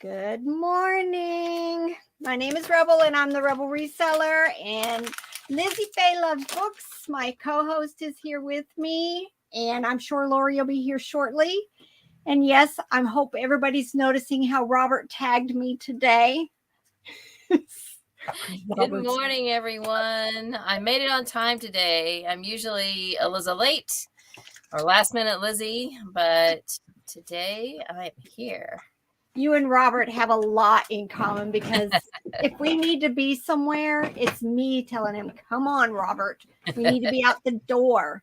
Good morning. My name is Rebel and I'm the Rebel Reseller. And Lizzie Faye Loves Books, my co-host, is here with me. And I'm sure Lori will be here shortly. And yes, I hope everybody's noticing how Robert tagged me today. Good morning, everyone. I made it on time today. I'm usually a Lizzie late or last minute Lizzie, but today I am here. You and Robert have a lot in common because if we need to be somewhere, it's me telling him, come on, Robert, we need to be out the door.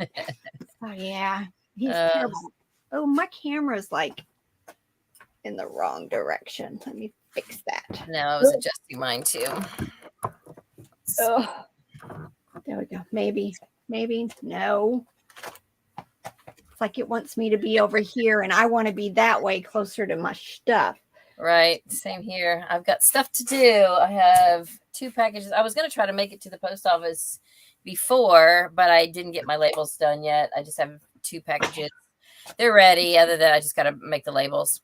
Oh, yeah, he's terrible. Oh, my camera's like in the wrong direction. Let me fix that. No, I was adjusting mine too. Oh, there we go. Maybe, no. It's like it wants me to be over here and I want to be that way closer to my stuff. Right. Same here. I've got stuff to do. I have 2 packages. I was going to try to make it to the post office before, but I didn't get my labels done yet. I just have 2 packages. They're ready. Other than I just got to make the labels.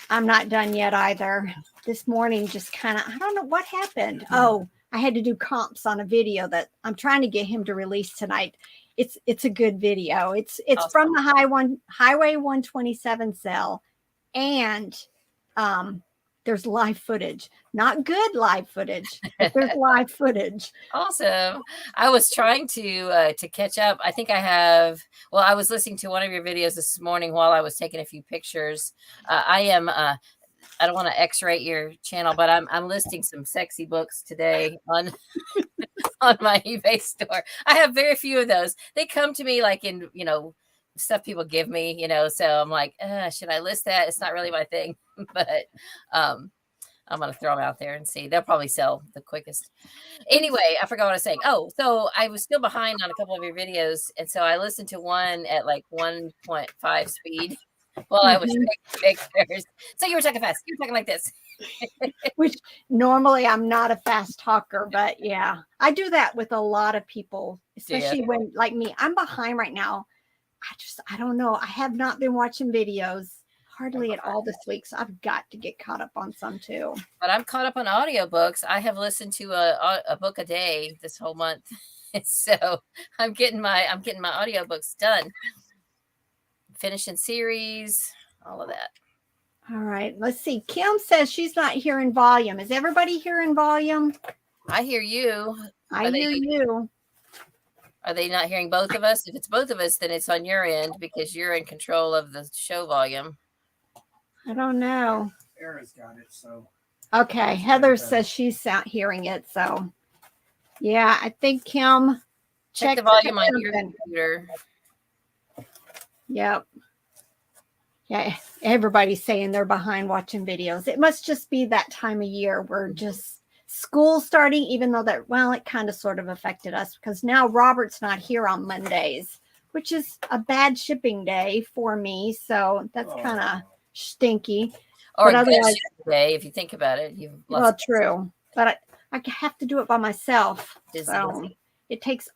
I'm not done yet either. This morning just kind of, I don't know what happened. Oh, I had to do comps on a video that I'm trying to get him to release tonight. It's a good video. It's awesome. From the Highway 127 sale, and there's live footage. Not good live footage, but there's live footage. Awesome. I was trying to catch up. I think I have. Well, I was listening to one of your videos this morning while I was taking a few pictures. I don't want to X-rate your channel, but I'm listing some sexy books today on on my eBay store. I have very few of those. They come to me like in, stuff people give me, so I'm like, should I list that? It's not really my thing, but I'm going to throw them out there and see. They'll probably sell the quickest. Anyway, I forgot what I was saying. Oh, so I was still behind on a couple of your videos. And so I listened to one at like 1.5 speed while I was taking pictures. So you were talking fast. You were talking like this. Which normally I'm not a fast talker, but yeah, I do that with a lot of people, especially when, like me, I'm behind right now. I don't know. I have not been watching videos hardly at all this week, so I've got to get caught up on some too. But I'm caught up on audiobooks. I have listened to a book a day this whole month, so I'm getting my audiobooks done, finishing series, all of that. All right, let's see. Kim says she's not hearing volume. Is everybody hearing volume? I hear you. I hear you. Are they not hearing both of us? If it's both of us, then it's on your end because you're in control of the show volume. I don't know. Sarah's got it, so. Okay, Heather says she's hearing it, so. Yeah, I think Kim. Check the volume on your computer. Yep. Yeah, everybody's saying they're behind watching videos. It must just be that time of year where just school starting, even though it kind of sort of affected us because now Robert's not here on Mondays, which is a bad shipping day for me. So that's kind of stinky. Or a good shipping day, if you think about it. Well, true. But I have to do it by myself. So it takes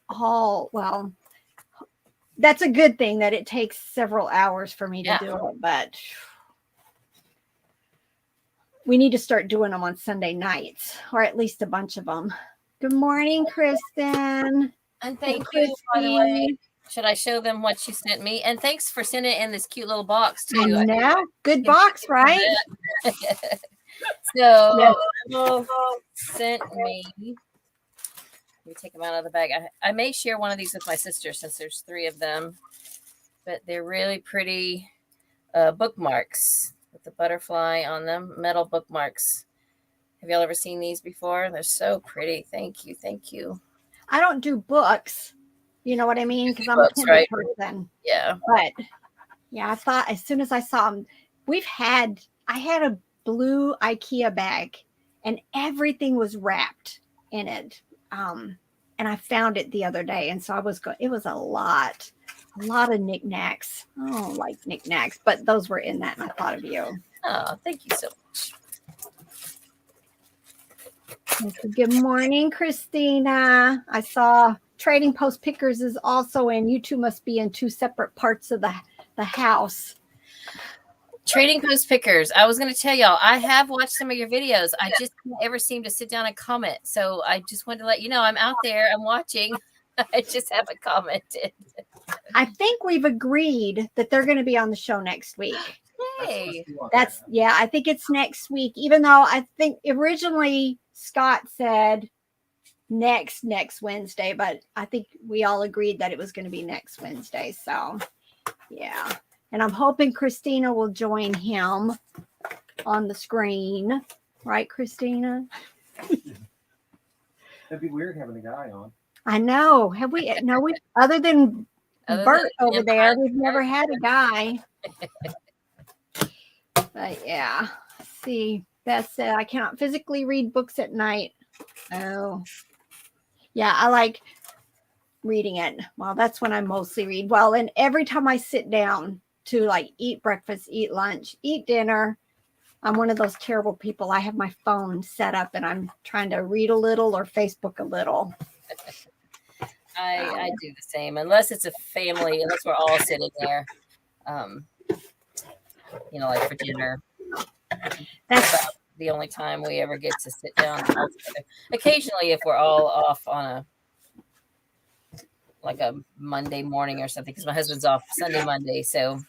that's a good thing that it takes several hours for me to do it, but we need to start doing them on Sunday nights, or at least a bunch of them. Good morning, Kristen. And thank you, by the way. Should I show them what you sent me? And thanks for sending in this cute little box, too. I know. Good box, right? So, sent me. Let me take them out of the bag. I may share one of these with my sister since there's 3 of them, but they're really pretty bookmarks with the butterfly on them, metal bookmarks. Have y'all ever seen these before? They're so pretty. Thank you. I don't do books. You know what I mean? Because I'm a Kindle person. Yeah. But yeah, I thought as soon as I saw them, I had a blue IKEA bag and everything was wrapped in it. And I found it the other day, and so it was a lot of knickknacks. I don't like knickknacks, but those were in that, and I thought of you. Oh, thank you so much. Good morning, Christina. I saw Trading Post Pickers is also in. You two must be in 2 separate parts of the house. Trading Post Pickers. I was going to tell y'all, I have watched some of your videos. I just can't ever seem to sit down and comment. So I just wanted to let you know I'm out there. I'm watching. I just haven't commented. I think we've agreed that they're going to be on the show next week. Hey. I think it's next week, even though I think originally Scott said next Wednesday, but I think we all agreed that it was going to be next Wednesday. So, yeah. And I'm hoping Christina will join him on the screen. Right, Christina? That'd be weird having a guy on. I know. Have we? No, we, other than Bert over there, we've never had a guy. But yeah, let's see. Beth said, I cannot physically read books at night. Oh, yeah, I like reading it. Well, that's when I mostly read. Well, and every time I sit down to like eat breakfast, eat lunch, eat dinner, I'm one of those terrible people. I have my phone set up and I'm trying to read a little or Facebook a little. I do the same, unless it's a family, unless we're all sitting there, like for dinner. That's about the only time we ever get to sit down all together. Occasionally, if we're all off on a Monday morning or something, because my husband's off Sunday, Monday. So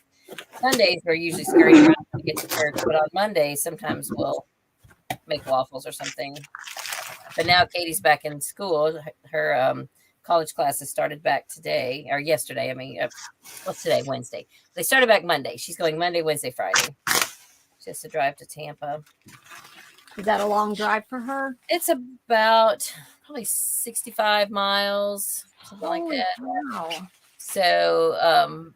Sundays we're usually scurrying around to get to church, but on Monday sometimes we'll make waffles or something. But now Katie's back in school. Her college classes started back today or yesterday. I mean, what's today? Wednesday. They started back Monday. She's going Monday, Wednesday, Friday. She has to drive to Tampa. Is that a long drive for her? It's about probably 65 miles, something like that. Wow. So,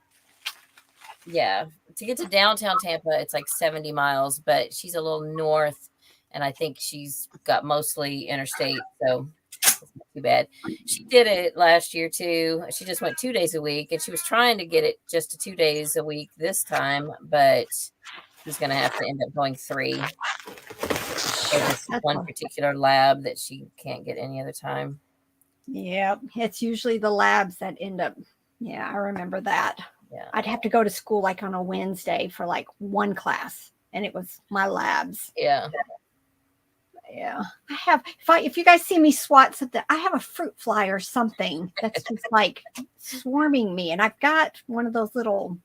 yeah, to get to downtown Tampa, it's like 70 miles, but she's a little north, and I think she's got mostly interstate, so it's not too bad. She did it last year, too. She just went 2 days a week, and she was trying to get it just to 2 days a week this time, but she's going to have to end up going 3. There's one particular lab that she can't get any other time. Yeah, it's usually the labs that end up. Yeah, I remember that. Yeah, I'd have to go to school like on a Wednesday for like one class, and it was my labs. Yeah. I have. If you guys see me swat something, I have a fruit fly or something that's just like swarming me, and I've got one of those little,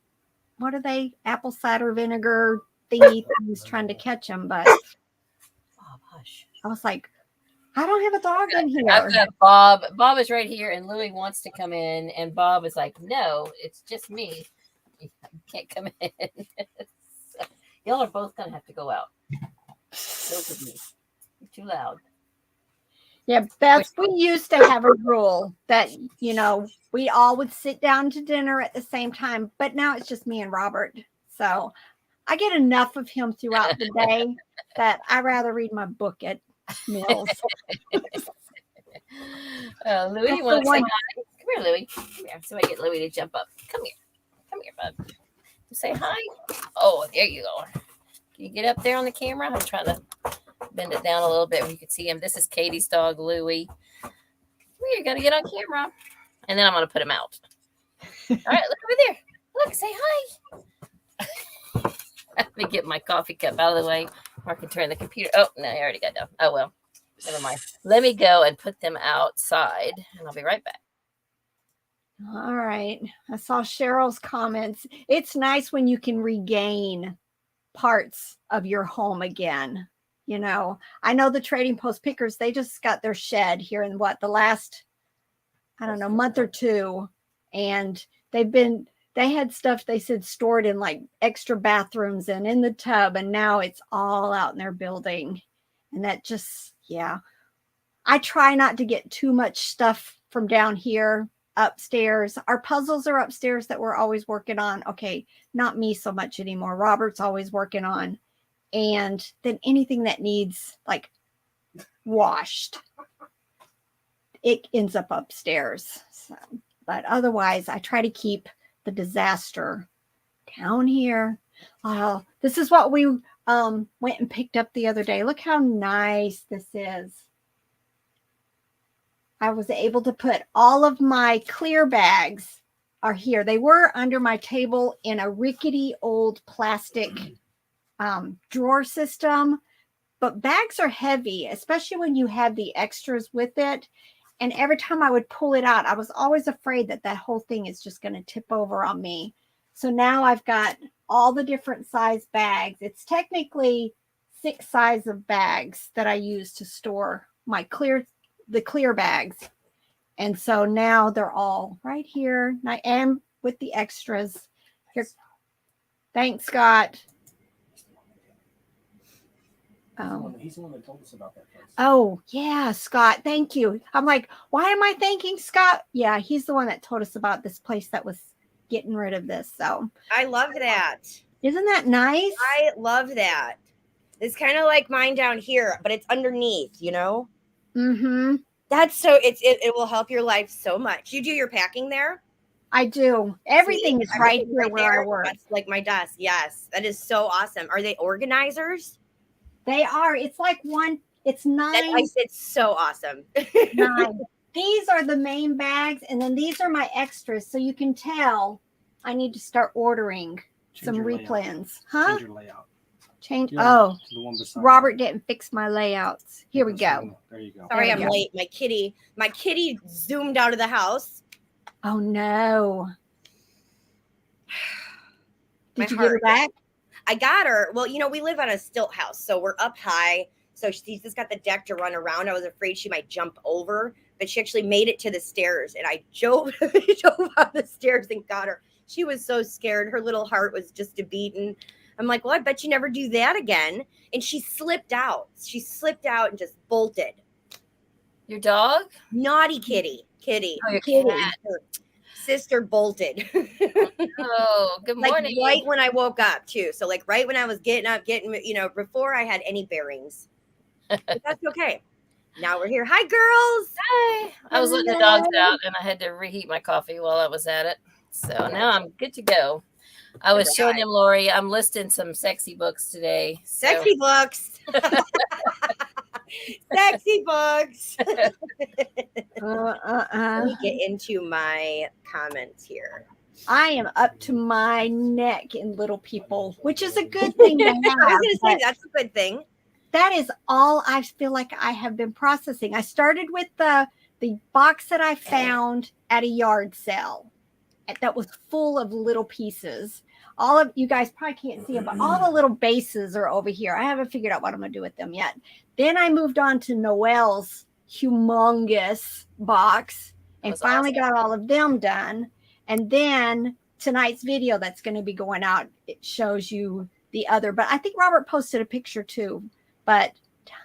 what are they? Apple cider vinegar thingy things trying to catch them, but I was like, I don't have a dog in here. I've got Bob. Bob is right here, and Louie wants to come in, and Bob is like, no, it's just me. You can't come in. So, y'all are both going to have to go out. Both of you. You're too loud. Yeah, Beth, we used to have a rule that, we all would sit down to dinner at the same time, but now it's just me and Robert. So I get enough of him throughout the day that I rather read my book at meals. Louie, you want to say hi? Come here, Louie. Come here. So I get Louie to jump up. Come here, bud. Say hi. Oh, there you go. Can you get up there on the camera? I'm trying to bend it down a little bit where you can see him. This is Katie's dog, Louie. Come here, you got to get on camera. And then I'm going to put him out. All right, look over there. Look, say hi. Let me get my coffee cup out of the way. Or I can turn the computer. Oh, no, I already got down. Oh, well. Never mind. Let me go and put them outside, and I'll be right back. All right. I saw Cheryl's comments. It's nice when you can regain parts of your home again. I know the Trading Post Pickers, they just got their shed here in the last, I don't know, month or two. And they had stuff they said stored in like extra bathrooms and in the tub. And now it's all out in their building. And that just, I try not to get too much stuff from down here upstairs. Our puzzles are upstairs that we're always working on. Okay, not me so much anymore. Robert's always working on. And then anything that needs like washed, it ends up upstairs. So, but otherwise, I try to keep the disaster down here. This is what we went and picked up the other day. Look how nice this is. I was able to put all of my clear bags are here. They were under my table in a rickety old plastic drawer system. But bags are heavy, especially when you have the extras with it. And every time I would pull it out, I was always afraid that that whole thing is just going to tip over on me. So now I've got all the different size bags. It's technically 6 size of bags that I use to store my clear bags. And so now they're all right here. And I am with the extras. Here. Thanks, Scott. He's the one that told us about that place. Oh, yeah, Scott. Thank you. I'm like, why am I thanking Scott? Yeah, he's the one that told us about this place that was getting rid of this. So I love that. Isn't that nice? I love that. It's kind of like mine down here, but it's underneath, you know? Mm-hmm. That's so it will help your life so much. You do your packing there? I do. Everything is right here where I work. That's like my desk. Yes. That is so awesome. Are they organizers? They are. It's like it's 9. It's so awesome. 9. These are the main bags, and then these are my extras. So you can tell I need to start ordering some replans. Huh? Change your layout. Change. Yeah, Oh, to the one beside Robert didn't fix my layouts. Here we go. There you go. Sorry, There I'm you go. late. My kitty zoomed out of the house. Oh no. My Did you get her heart. back? I got her. Well, you know, we live on a stilt house, so we're up high. So she's just got the deck to run around. I was afraid she might jump over, but she actually made it to the stairs, and I drove on the stairs and got her. She was so scared. Her little heart was just a beating. I'm like, well, I bet you never do that again. And she slipped out. She slipped out and just bolted. Your dog? Naughty kitty. Oh, your Kitty. cat. Her sister bolted. Oh, good Like morning. right when I woke up too. So like right when I was getting up, you know, before I had any bearings. But that's okay. Now we're here. Hi, girls. Hi. I was letting the dogs out, and I had to reheat my coffee while I was at it. So now I'm good to go. I was showing him, Lori, I'm listing some sexy books today. So. Sexy books. Sexy books. Let me get into my comments here. I am up to my neck in Little People, which is a good thing to have. I was going to say that's a good thing. That is all I feel like I have been processing. I started with the box that I found at a yard sale that was full of little pieces. All of you guys probably can't see them, but all the little bases are over here. I haven't figured out what I'm going to do with them yet. Then I moved on to Noelle's humongous box and finally got all of them done. And then tonight's video that's going to be going out, it shows you the other. But I think Robert posted a picture too. But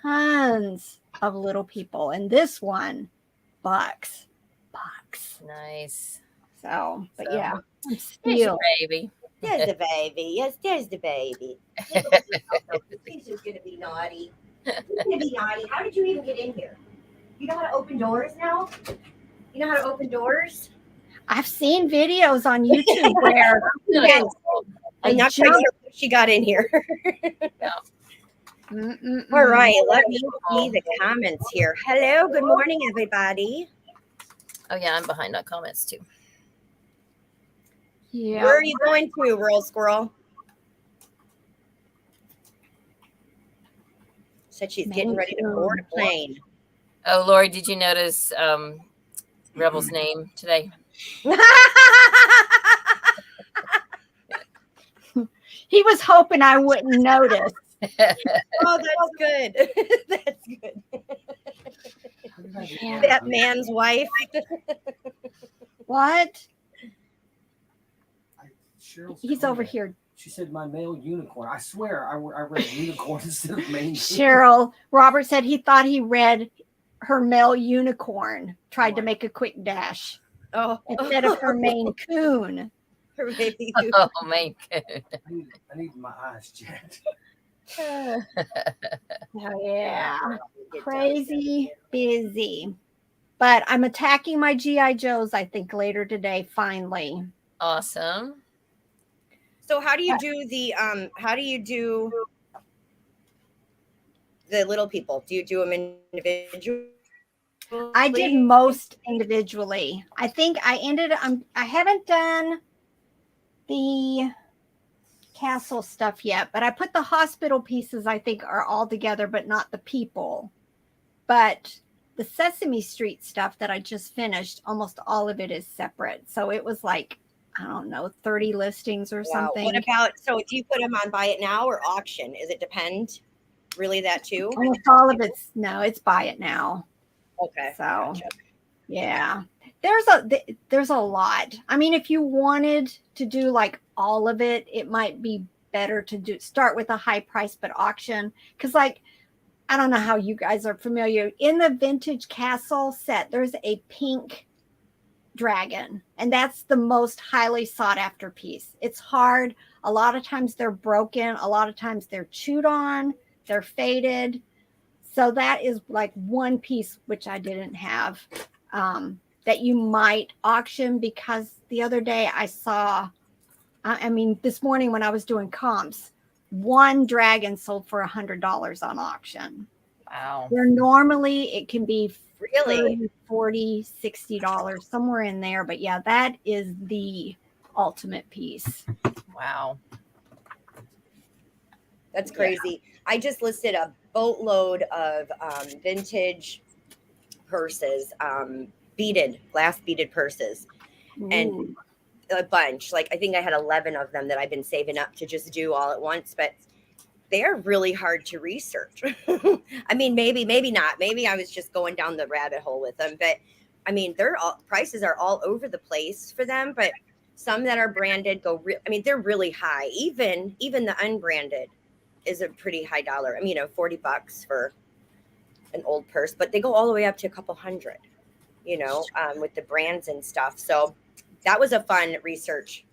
tons of Little People. And this one, box. Nice. So, but yeah, I'm There's your still. baby. There's the baby. Yes, there's the baby. He's just going to be naughty. He's going to be naughty. How did you even get in here? You know how to open doors now? You know how to open doors? I've seen videos on YouTube where I'm not quite sure how she got in here. All right, let me see the comments here. Hello, good morning, everybody. Oh, yeah, I'm behind on comments too. Yeah. Where are you going to, Rural Squirrel? Said she's getting ready to board a plane. Oh, Lori, did you notice Rebel's name today? He was hoping I wouldn't notice. Oh, that's good. That's good. Yeah. That man's wife. What? He's over here. She said my male unicorn. I swear I read unicorn instead of main. Cheryl, Robert said he thought he read her male unicorn, tried to make a quick dash instead of her Maine Coon. Her baby. Oh, man. I need my eyes checked. Oh, yeah. Crazy busy. But I'm attacking my G.I. Joes, I think, later today, finally. Awesome. So how do you do the Little People? Do you do them individually? I did most individually. I think I haven't done the castle stuff yet, but I put the hospital pieces, I think, are all together, but not the people. But the Sesame Street stuff that I just finished, almost all of it is separate. So it was like, I don't know, 30 listings or something. What about, so do you put them on buy it now or auction? Is it depend? Really that too? Almost all of it's, no, it's buy it now. Okay. So, Gotcha. yeah, there's a lot. I mean, if you wanted to do like all of it, it might be better to start with a high price, but auction. Cause like, I don't know how you guys are familiar. In the vintage castle set, there's a pink dragon, and that's the most highly sought after piece. It's hard. A lot of times they're broken. A lot of times they're chewed on. They're faded. So that is like one piece which I didn't have that you might auction, because the other day I saw, I mean, this morning when I was doing comps, one dragon sold for $100 on auction. Wow. Where normally it can be Really? $30, $40, $60, somewhere in there. But yeah, that is the ultimate piece. Wow. That's crazy. I just listed a boatload of vintage purses, glass beaded purses, and Ooh. a bunch. Like I think I had 11 of them that I've been saving up to just do all at once, but they're really hard to research. I mean, maybe not. Maybe I was just going down the rabbit hole with them, but I mean, prices are all over the place for them, but some that are branded I mean, they're really high. Even the unbranded is a pretty high dollar. I mean, $40 for an old purse, but they go all the way up to a couple hundred, with the brands and stuff. So that was a fun research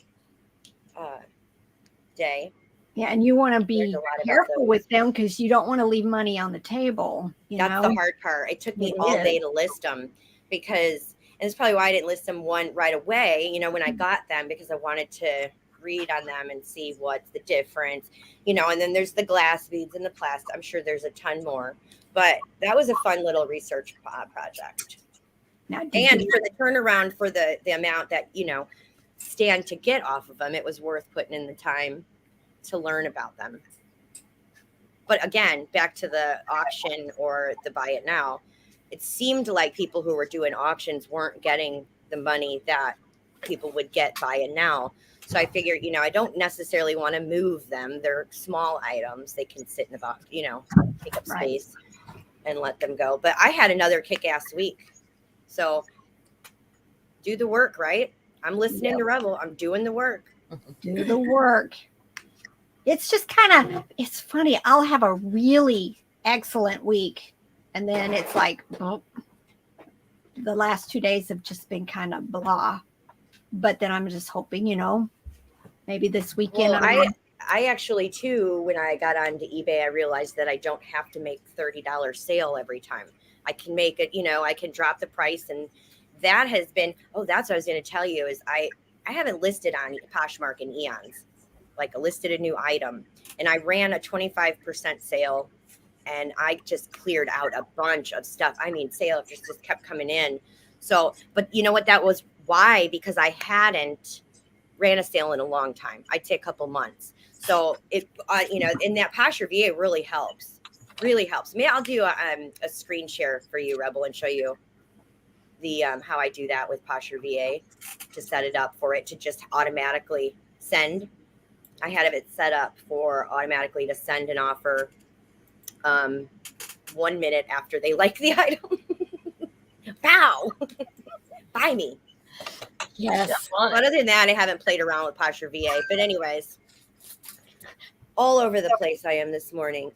day. Yeah, and you want to Learned be a lot about careful those. with them because you don't want to leave money on the table. That's the hard part. It took me It all is. day to list them and it's probably why I didn't list them one right away, when I got them, because I wanted to read on them and see what's the difference, and then there's the glass beads and the plastic. I'm sure there's a ton more, but that was a fun little research project. Now, And for the turnaround for the amount that, stand to get off of them, it was worth putting in the time to learn about them. But again, back to the auction or the buy it now, it seemed like people who were doing auctions weren't getting the money that people would get buy it now. So I figured, I don't necessarily want to move them. They're small items. They can sit in the box, take up space and let them go. But I had another kick-ass week. So do the work, right? I'm listening to Rebel. I'm doing the work. Do the work. It's just it's funny. I'll have a really excellent week, and then it's like, oh, the last 2 days have just been kind of blah. But then I'm just hoping, maybe this weekend. Well, I actually too, when I got onto eBay, I realized that I don't have to make $30 sale every time. I can make it, I can drop the price, and that has been, that's what I was going to tell you is I haven't listed on Poshmark in eons. Like I listed a new item, and I ran a 25% sale, and I just cleared out a bunch of stuff. I mean, sale just kept coming in. So, but you know what? That was why, because I hadn't ran a sale in a long time. I'd say a couple months. So it, in that Posture VA really helps. Really helps. Maybe I'll do a screen share for you, Rebel, and show you the how I do that with Posture VA to set it up for it to just automatically send. I had it set up for automatically to send an offer 1 minute after they like the item. Wow. Buy me. Yes. But other than that, I haven't played around with Posture VA. But anyways, all over the place I am this morning.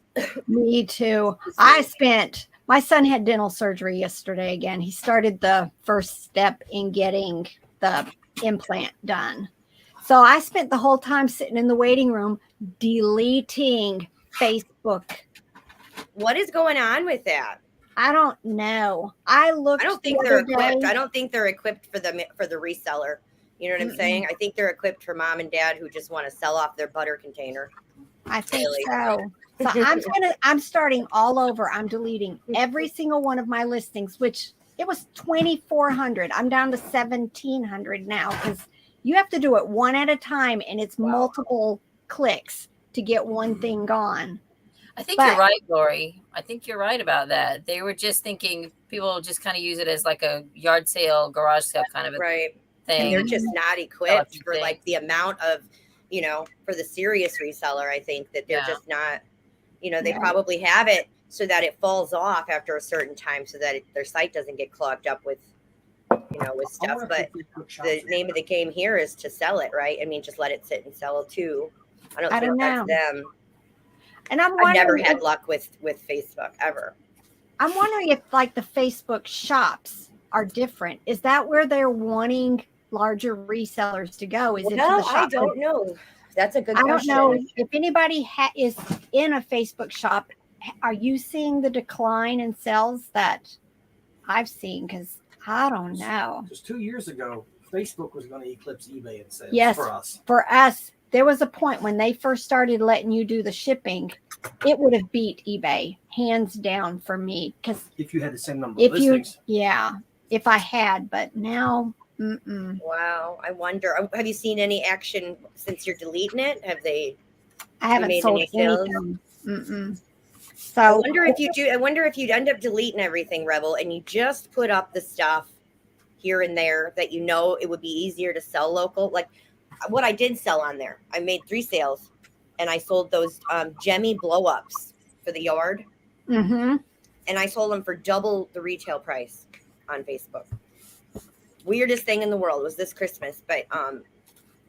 Me too. My son had dental surgery yesterday again. He started the first step in getting the implant done. So I spent the whole time sitting in the waiting room deleting Facebook. What is going on with that? I don't know. I don't think they're equipped. I don't think they're equipped for the reseller. You know what I'm saying? I think they're equipped for mom and dad who just want to sell off their butter container. I think so. So I'm starting all over. I'm deleting every single one of my listings, which it was 2,400. I'm down to 1,700 now because you have to do it one at a time, and it's multiple clicks to get one thing gone. I think But- you're right, Lori. I think you're right about that. They were just thinking people just kind of use it as like a yard sale, garage sale kind of a Right. thing. And they're just not equipped few for things. like the amount of, for the serious reseller. I think that they're Yeah. just not, they Yeah. probably have it so that it falls off after a certain time so that their site doesn't get clogged up with, with I stuff. wonder But if Facebook shops the are- name of the game here is to sell it, right? I mean, just let it sit and sell it too. I don't I think don't that's know. them. And I'm I've never wondering had if, luck with Facebook ever. I'm wondering if like the Facebook shops are different. Is that where they're wanting larger resellers to go? Is it to Well, the shop? I don't know. That's a good I don't question. know if anybody is in a Facebook shop. Are you seeing the decline in sales that I've seen? Because I don't know. Just 2 years ago, Facebook was going to eclipse eBay in sales Yes. for us. For us, there was a point when they first started letting you do the shipping, it would have beat eBay hands down for me. Because If you had the same number of if you, listings. if I had, but now, mm-mm. Wow, I wonder. Have you seen any action since you're deleting it? Have they? I haven't made sold any sales? anything. Mm-mm. I So wonder if you do. I wonder if you'd end up deleting everything, Rebel, and you just put up the stuff here and there that it would be easier to sell local. Like what I did sell on there, I made 3 sales, and I sold those Jemmy blow ups for the yard, mhm. and I sold them for double the retail price on Facebook. Weirdest thing in the world was this Christmas, but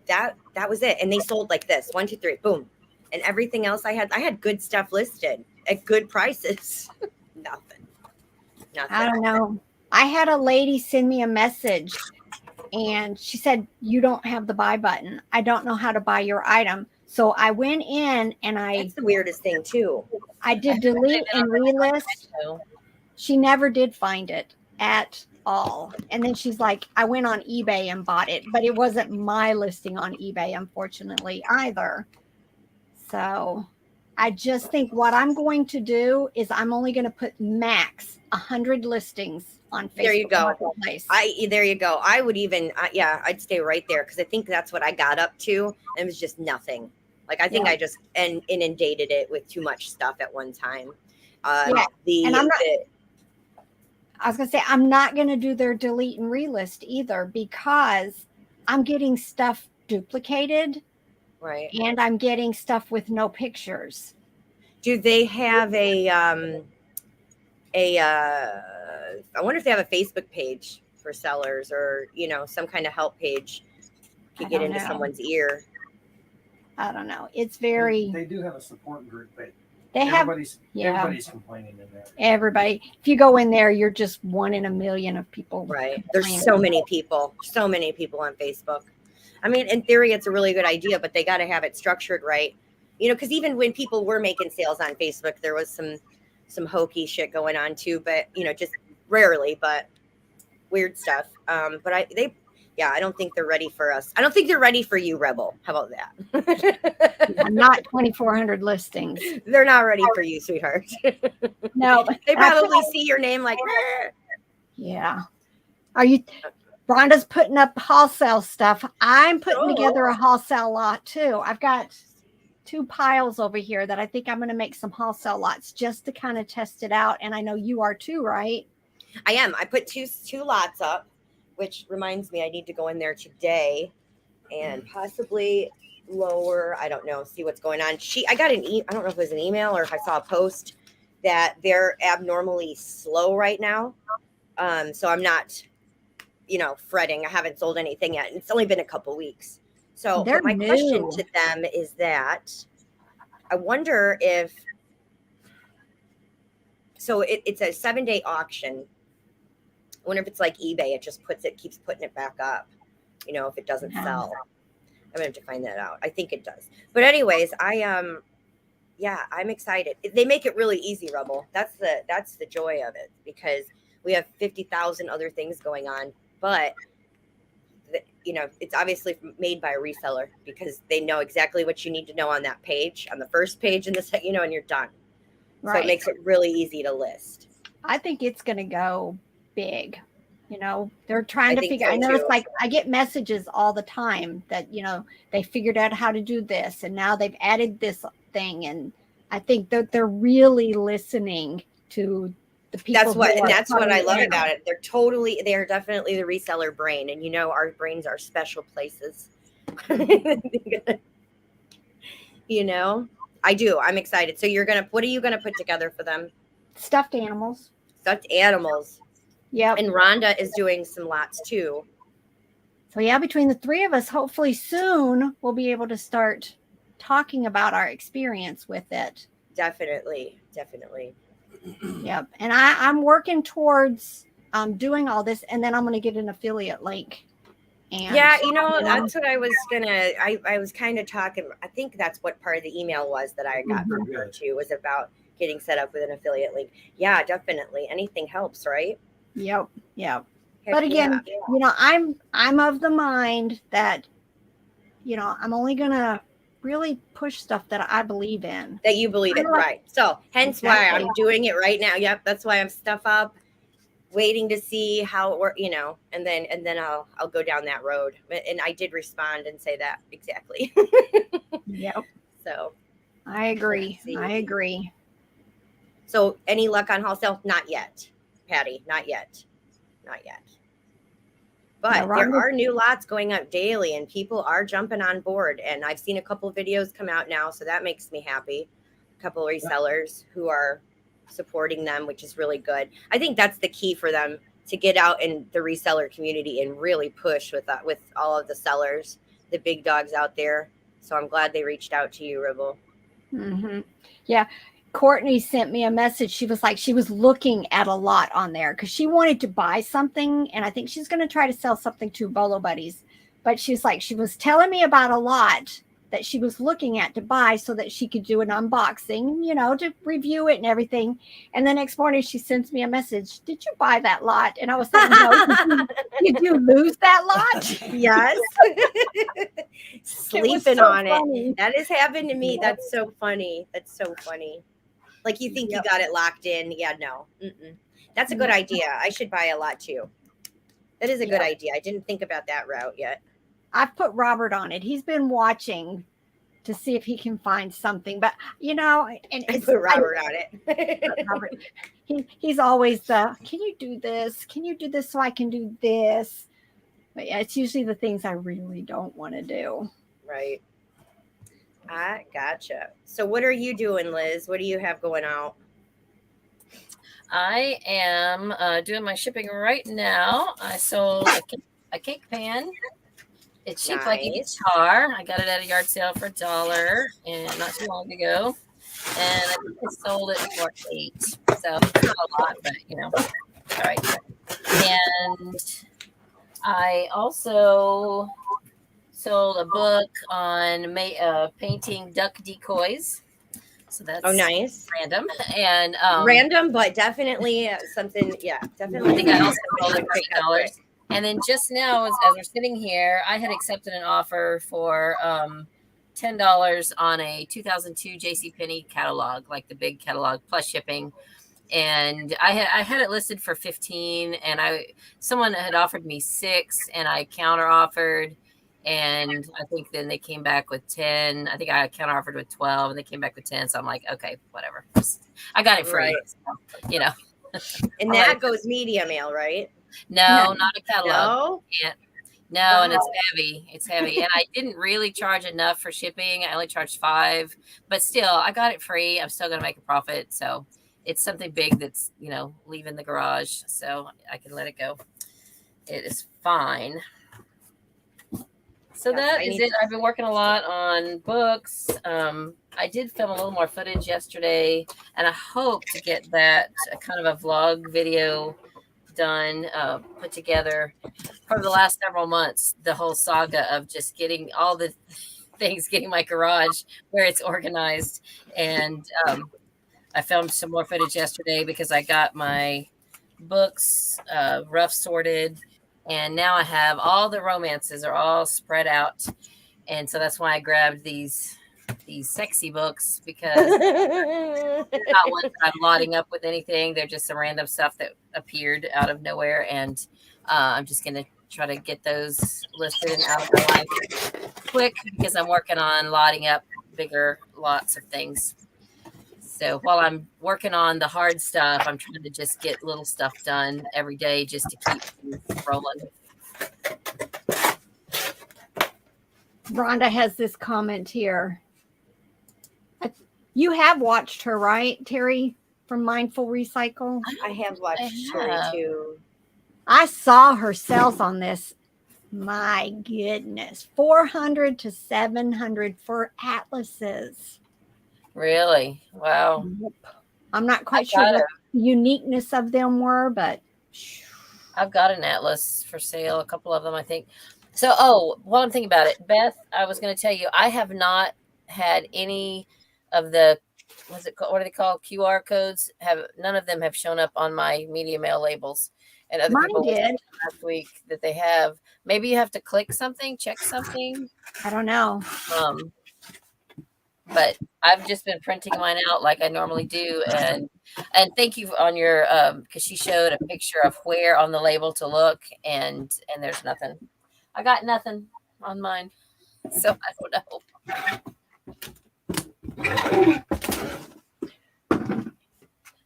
that was it. And they sold like this 1, 2, 3, boom, and everything else I had good stuff listed at good prices. Nothing. I don't know. I had a lady send me a message and she said, "You don't have the buy button. I don't know how to buy your item." So I went in and That's the weirdest thing too. I did delete and relist. So, She never did find it at all. And then she's like, "I went on eBay and bought it, but it wasn't my listing on eBay, unfortunately, either." So I just think what I'm going to do is I'm only going to put max 100 listings on Facebook. There you go. Marketplace. There you go. I would even, I'd stay right there because I think that's what I got up to. And it was just nothing. Like I think Yeah. I just inundated it with too much stuff at one time. Yeah, and I was going to say, I'm not going to do their delete and relist either because I'm getting stuff duplicated right. and I'm getting stuff with no pictures. Do they have I wonder if they have a Facebook page for sellers or, some kind of help page I to get don't into know. someone's ear. I don't know. It's very, They do have a support group, but they have everybody's complaining in there. everybody. If you go in there, you're just one in a million of people. Right. There's complaining. so many people on Facebook. I mean, in theory, it's a really good idea, but they got to have it structured right. Because even when people were making sales on Facebook, there was some hokey shit going on too, but just rarely, but weird stuff. But I don't think they're ready for us. I don't think they're ready for you, Rebel. How about that? I'm not 2,400 listings. They're not ready for you, sweetheart. No, They and I feel probably like- see your name like, yeah. Are you? Rhonda's putting up wholesale stuff. I'm putting together a wholesale lot too. I've got 2 piles over here that I think I'm going to make some wholesale lots just to kind of test it out. And I know you are too, right? I am. I put two lots up, which reminds me I need to go in there today and possibly lower. I don't know. See what's going on. I got I don't know if it was an email or if I saw a post that they're abnormally slow right now. So I'm not, fretting. I haven't sold anything yet. It's only been a couple weeks. So They're my question new. to them is that I wonder if, so it's a 7-day auction. I wonder if it's like eBay. It just keeps putting it back up, if it doesn't sell. I'm gonna have to find that out. I think it does. But anyways, I'm excited. They make it really easy, Rebel. That's the joy of it because we have 50,000 other things going on, but it's obviously made by a reseller because they know exactly what you need to know on that page, on the first page and the second, and you're done. Right. So it makes it really easy to list. I think it's going to go big. You know, they're trying I to think figure. so I know it's too. like I get messages all the time that, you know, they figured out how to do this and now they've added this thing. And I think that they're really listening to the people. That's what I love about it. They are definitely the reseller brain. And you know, our brains are special places. You know, I do. I'm excited. So what are you going to put together for them? Stuffed animals. Stuffed animals. Yep. And Rhonda is doing some lots too. So yeah, between the three of us, hopefully soon we'll be able to start talking about our experience with it. Definitely. Yep. And I'm working towards doing all this, and then I'm going to get an affiliate link. And yeah, you know, that's what I was I was kind of talking. I think that's what part of the email was that I got from her too, was about getting set up with an affiliate link. Yeah, definitely. Anything helps, right? Yep. Heck But again, yeah. you know, I'm of the mind that, you know, I'm only going to really push stuff that I believe in. That you believe in, right? So hence why I'm doing it right now. Yep, that's why I'm stuff up, waiting to see how it works, you know, and then I'll go down that road. And I did respond and say that exactly. Yep. So I agree. So any luck on wholesale? Not yet, Patty. Not yet. But there are new lots going up daily and people are jumping on board. And I've seen a couple of videos come out now. So that makes me happy. A couple of resellers who are supporting them, which is really good. I think that's the key for them, to get out in the reseller community and really push with all of the sellers, the big dogs out there. So I'm glad they reached out to you, Ribble. Mm-hmm. Yeah. Courtney sent me a message. She was like, she was looking at a lot on there because she wanted to buy something. And I think she's going to try to sell something to Bolo Buddies. But she's like, she was telling me about a lot that she was looking at to buy so that she could do an unboxing, you know, to review it and everything. And the next morning she sends me a message. Did you buy that lot? And I was like, no, did you lose that lot? Yes. Sleeping on funny. It. That has happened to me. Yep. That's so funny. Like you think you got it locked in. Yeah, no. That's a good idea. I should buy a lot too. That is a good idea. I didn't think about that route yet. I've put Robert on it. He's been watching to see if he can find something, but you know, and I put Robert on it. Robert, he's always can you do this? Can you do this so I can do this? But yeah, it's usually the things I really don't want to do. Right. I gotcha. So what are you doing, Liz? What do you have going out? I am doing my shipping right now. I sold a cake pan. It's shaped like a guitar. I got it at a yard sale for $1 and not too long ago. And I think I sold it for $8. So it's not a lot, but you know, all right. And I also sold a book on painting duck decoys. So that's nice. Random. And random, but definitely something. Yeah, definitely. I think I also sold it for $8. And then just now, as we're sitting here, I had accepted an offer for $10 on a 2002 JCPenney catalog, like the big catalog plus shipping. And I had it listed for 15, and someone had offered me 6, and I counter offered, and I think then they came back with 10. I think I counter offered with 12, and they came back with 10. So I'm like, okay, whatever. I got it free, right. So, you know. And that goes media mail, right? No, not a catalog. No? No, wow. And it's heavy. And I didn't really charge enough for shipping. I only charged $5, but still I got it free. I'm still going to make a profit. So it's something big that's, you know, leaving the garage, so I can let it go. It is fine. So that is it. I've been working a lot on books. I did film a little more footage yesterday, and I hope to get that kind of a vlog video done, put together for the last several months, the whole saga of just getting all the things, getting my garage where it's organized. And I filmed some more footage yesterday because I got my books rough sorted, and now I have all the romances are all spread out. And so that's why I grabbed these sexy books, because they're not ones that I'm lotting up with anything. They're just some random stuff that appeared out of nowhere. And I'm just going to try to get those listed and out of my life quick because I'm working on lotting up bigger lots of things. So while I'm working on the hard stuff, I'm trying to just get little stuff done every day just to keep things rolling. Rhonda has this comment here. You have watched her, right, Terry, from Mindful Recycle? I have watched I Sherry have. too. I saw her sales on this. My goodness, 400 to 700 for atlases. Really? Wow. I'm not quite sure what the uniqueness of them were, but I've got an atlas for sale, a couple of them, I think. So, while I'm thinking about it, Beth, I was going to tell you, I have not had any of the, what are they called? QR codes. None of them have shown up on my media mail labels. And other mine people did last week that they have. Maybe you have to click something, check something. I don't know. But I've just been printing mine out like I normally do, and thank you on your because she showed a picture of where on the label to look, and there's nothing. I got nothing on mine, so I don't know.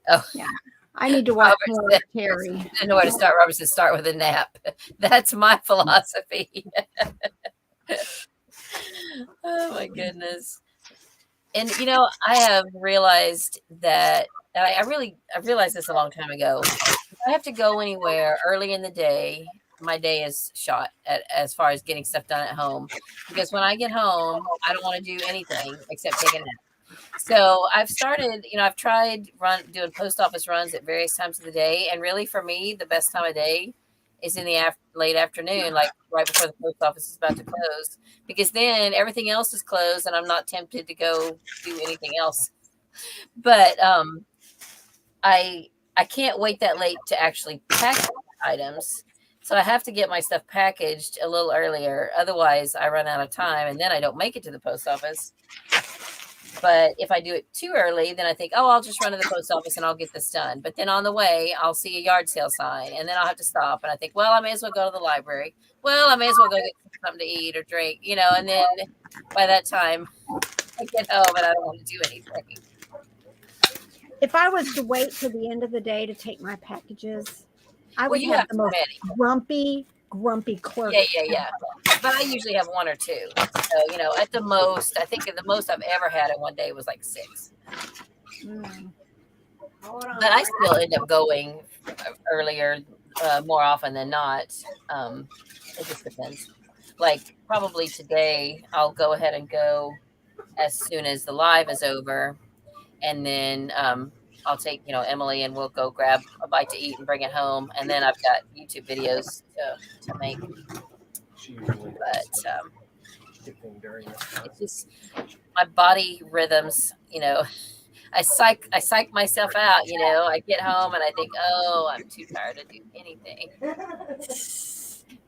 Oh yeah, I need to watch Robert more said, Terry. I don't know where to start. Robert said, start with a nap. That's my philosophy. Oh my goodness. And I have realized that I realized this a long time ago. If I have to go anywhere early in the day, my day is shot as far as getting stuff done at home. Because when I get home, I don't want to do anything except take a nap. So I've started, I've tried doing post office runs at various times of the day. And really for me, the best time of day is in the late afternoon, like right before the post office is about to close, because then everything else is closed and I'm not tempted to go do anything else. But I can't wait that late to actually pack items. So I have to get my stuff packaged a little earlier. Otherwise I run out of time and then I don't make it to the post office. But if I do it too early, then I think, I'll just run to the post office and I'll get this done. But then on the way, I'll see a yard sale sign and then I'll have to stop. And I think, I may as well go to the library. I may as well go get something to eat or drink, and then by that time I get home and I don't want to do anything. If I was to wait till the end of the day to take my packages, I would have the most grumpy clerk. Yeah. But I usually have one or two. So, at the most, I think the most I've ever had in one day was like 6. But I still end up going earlier more often than not. It just depends. Like probably today, I'll go ahead and go as soon as the live is over. And then I'll take, Emily and we'll go grab a bite to eat and bring it home. And then I've got YouTube videos to make. But it's just my body rhythms, I psych myself out, I get home and I think, I'm too tired to do anything.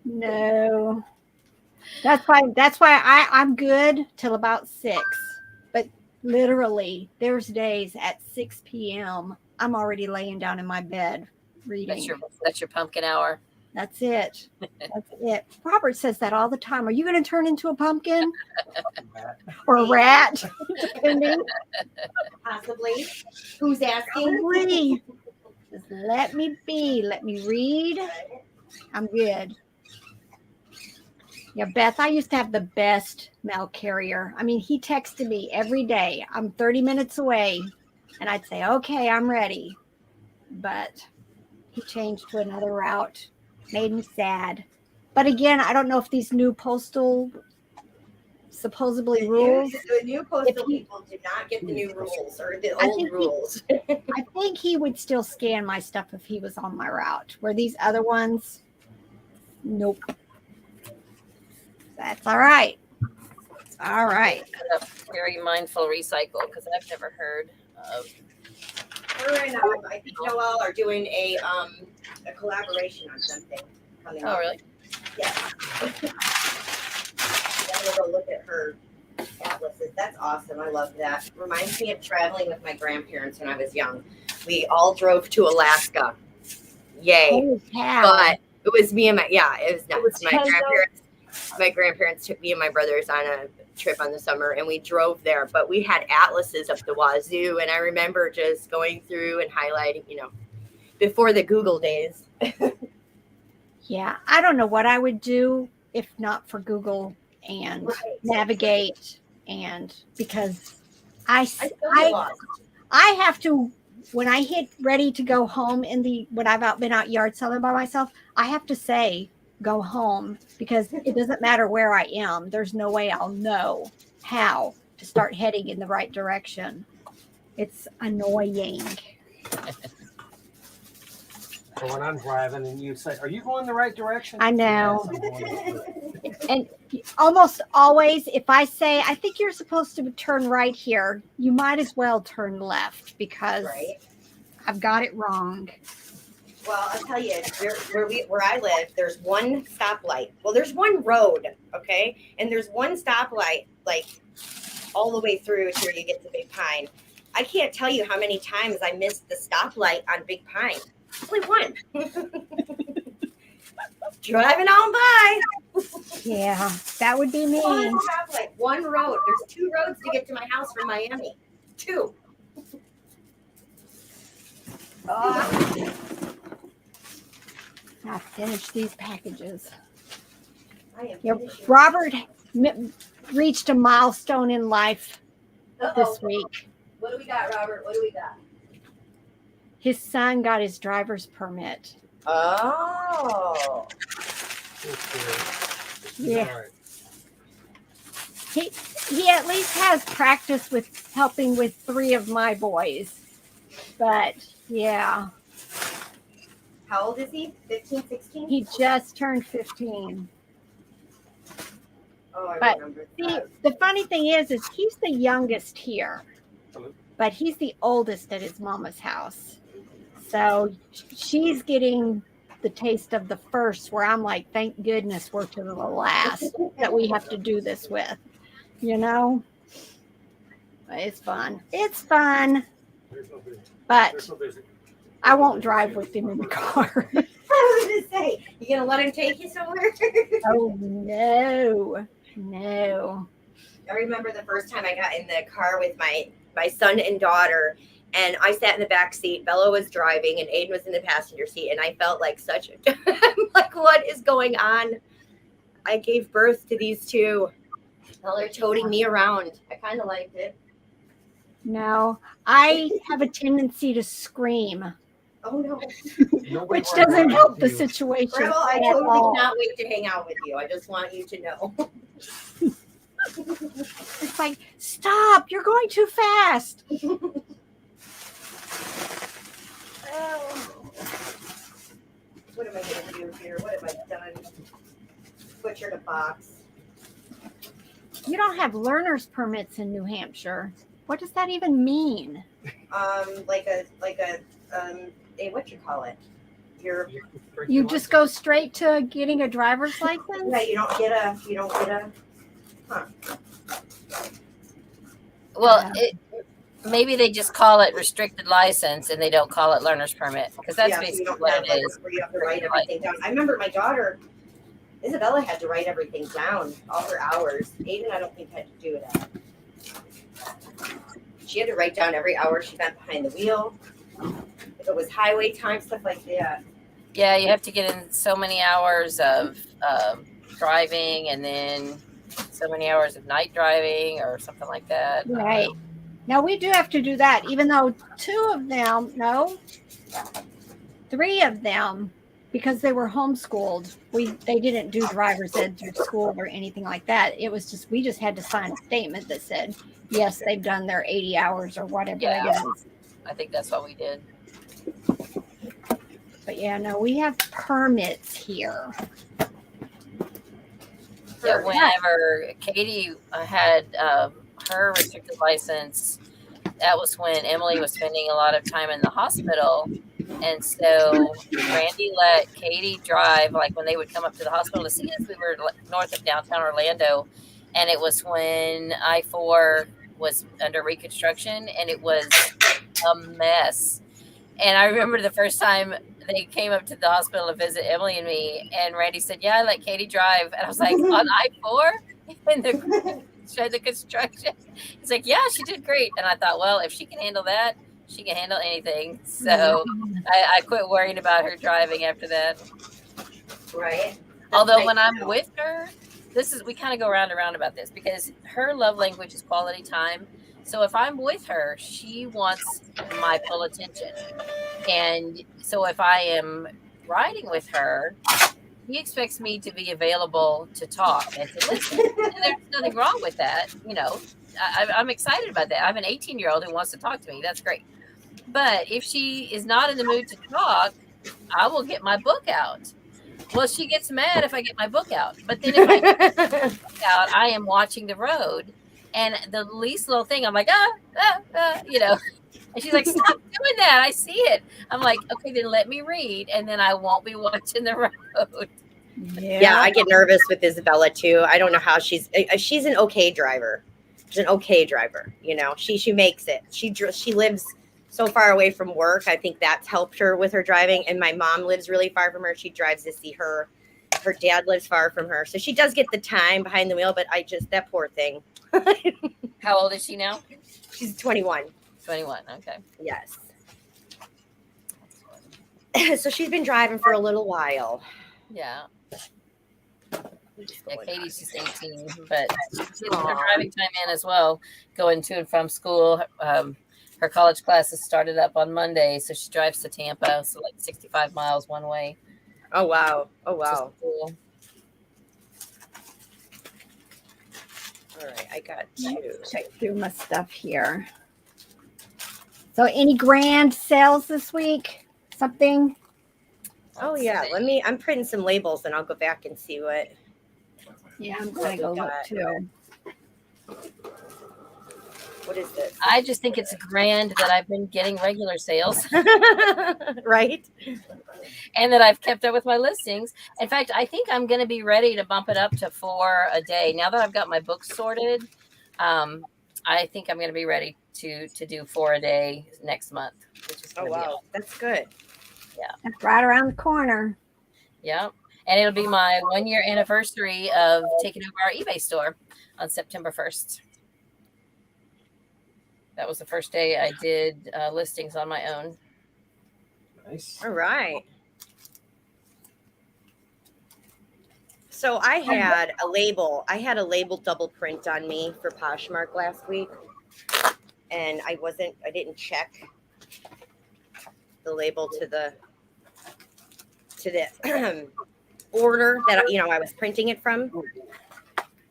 No. That's why I'm good till about 6. But literally there's days at 6 p.m. I'm already laying down in my bed reading. That's your pumpkin hour. That's it. That's it. Robert says that all the time. Are you going to turn into a pumpkin or a rat? Depending. Possibly. Who's asking? Probably. Just let me be. Let me read. I'm good. Yeah, Beth, I used to have the best mail carrier. I mean, he texted me every day. I'm 30 minutes away. And I'd say, okay, I'm ready. But he changed to another route. Made me sad. But again, I don't know if these new postal supposedly rules. The new postal people did not get the new rules or the old rules. I think he would still scan my stuff if he was on my route. Where these other ones, nope. That's all right. All right. Very mindful recycle because I've never heard of. Her and I think Noelle are doing a collaboration on something coming up. Oh, really? Yeah. We'll go look at her atlases. That's awesome. I love that. Reminds me of traveling with my grandparents when I was young. We all drove to Alaska. Yay. Holy cow. But It was me and it was nuts. was My grandparents took me and my brothers on a trip on the summer, and we drove there, but we had atlases up the wazoo, and I remember just going through and highlighting, before the Google days. Yeah, I don't know what I would do if not for Google and Navigate, and because I have to, when I hit ready to go home when I've been out yard selling by myself, I have to say go home, because it doesn't matter where I am. There's no way I'll know how to start heading in the right direction. It's annoying. So when I'm driving and you say, "Are you going the right direction?" I know. Yes, I'm going the right direction. And almost always, if I say, I think you're supposed to turn right here, you might as well turn left, because I've got it wrong. Well, I'll tell you, where I live, there's one stoplight. Well, there's one road, okay? And there's one stoplight, like, all the way through to where you get to Big Pine. I can't tell you how many times I missed the stoplight on Big Pine. Only one. Driving on by. Yeah, that would be me. One road. There's 2 roads to get to my house from Miami. 2. Now finish these packages. I am Yeah, finishing. Robert reached a milestone in life this week. What do we got, Robert? What do we got? His son got his driver's permit. Oh. Yeah. All right. He at least has practice with helping with 3 of my boys. But yeah, How old is he? 15, 16? he just turned 15. Oh, I But remember See, that. the funny thing is he's the youngest here, but he's the oldest at his mama's house. So she's getting the taste of the first, where I'm like, thank goodness we're to the last that we have to do this with, But it's fun. It's fun, There's no business. but There's no business. I won't drive with him in the car. I was going to say, you going to let him take you somewhere? Oh, no. I remember the first time I got in the car with my son and daughter, and I sat in the back seat. Bella was driving, and Aiden was in the passenger seat, and I felt like I'm like, what is going on? I gave birth to these 2. Well, they're toting me around. I kind of liked it. No, I have a tendency to scream, Oh, no. which doesn't help the situation. Grandma, I at totally all. cannot wait to hang out with you. I just want you to know. It's like, stop, you're going too fast. What am I going to do here? What have I done? Butchered a box. You don't have learner's permits in New Hampshire. What does that even mean? Like a what you call it? You just go straight to getting a driver's license? Yeah, you don't get a. Well, maybe they just call it restricted license and they don't call it learner's permit, because that's So you basically don't what have it like is. where you have to write everything down. I remember my daughter, Isabella, had to write everything down, all her hours. Aiden, I don't think had to do that. She had to write down every hour she spent behind the wheel. If it was highway time, stuff like that. Yeah, you have to get in so many hours of driving, and then so many hours of night driving or something like that. Right. Now we do have to do that, even though 3 of them, because they were homeschooled, they didn't do driver's ed through school or anything like that. It was just, we just had to sign a statement that said, yes, they've done their 80 hours or whatever Yeah. it is. I think that's what we did. But yeah, no, we have permits here. Yeah, whenever Katie had her restricted license, that was when Emily was spending a lot of time in the hospital. And so Randy let Katie drive, like when they would come up to the hospital to see us. We were north of downtown Orlando, and it was when I-4 was under reconstruction, and it was a mess. And I remember the first time they came up to the hospital to visit Emily and me, and Randy said, "Yeah, I let Katie drive." And I was like, "On I-4 in the construction?" He's like, "Yeah, she did great." And I thought, well, if she can handle that, she can handle anything. So I quit worrying about her driving after that. Right. Although when I'm with her, we kind of go round and round about this because her love language is quality time. So if I'm with her, she wants my full attention. And so if I am riding with her, he expects me to be available to talk and to listen. And there's nothing wrong with that. I'm excited about that. I have an 18-year-old who wants to talk to me. That's great. But if she is not in the mood to talk, I will get my book out. Well, she gets mad if I get my book out. But then if I get my book out, I am watching the road. And the least little thing, I'm like, And she's like, "Stop doing that. I see it." I'm like, "Okay, then let me read, and then I won't be watching the road." Yeah, I get nervous with Isabella too. I don't know how she's an okay driver. She's an okay driver. She makes it. She lives so far away from work. I think that's helped her with her driving. And my mom lives really far from her. She drives to see her. Her dad lives far from her. So she does get the time behind the wheel, but that poor thing. How old is she now? She's 21. 21. Okay. Yes. So she's been driving for a little while. Yeah. Yeah, Katie's just 18, but she's getting her driving time in as well, going to and from school. Her college classes started up on Monday, so she drives to Tampa, so like 65 miles one way. Oh, wow. Oh, wow. Cool. All right, I got to check through my stuff here. So any grand sales this week? Something? Oh, yeah. I'm printing some labels and I'll go back and see what. Yeah, I'm going to go look too. What is this? I just think it's grand that I've been getting regular sales. Right. And that I've kept up with my listings. In fact, I think I'm going to be ready to bump it up to 4 a day. Now that I've got my books sorted, I think I'm going to be ready to do 4 a day next month. Which is wow. That's good. Yeah. That's right around the corner. Yeah. And it'll be my 1-year anniversary of taking over our eBay store on September 1st. That was the first day I did listings on my own. Nice. All right. So I had a label double print on me for Poshmark last week. And I didn't check the label to the order that I was printing it from.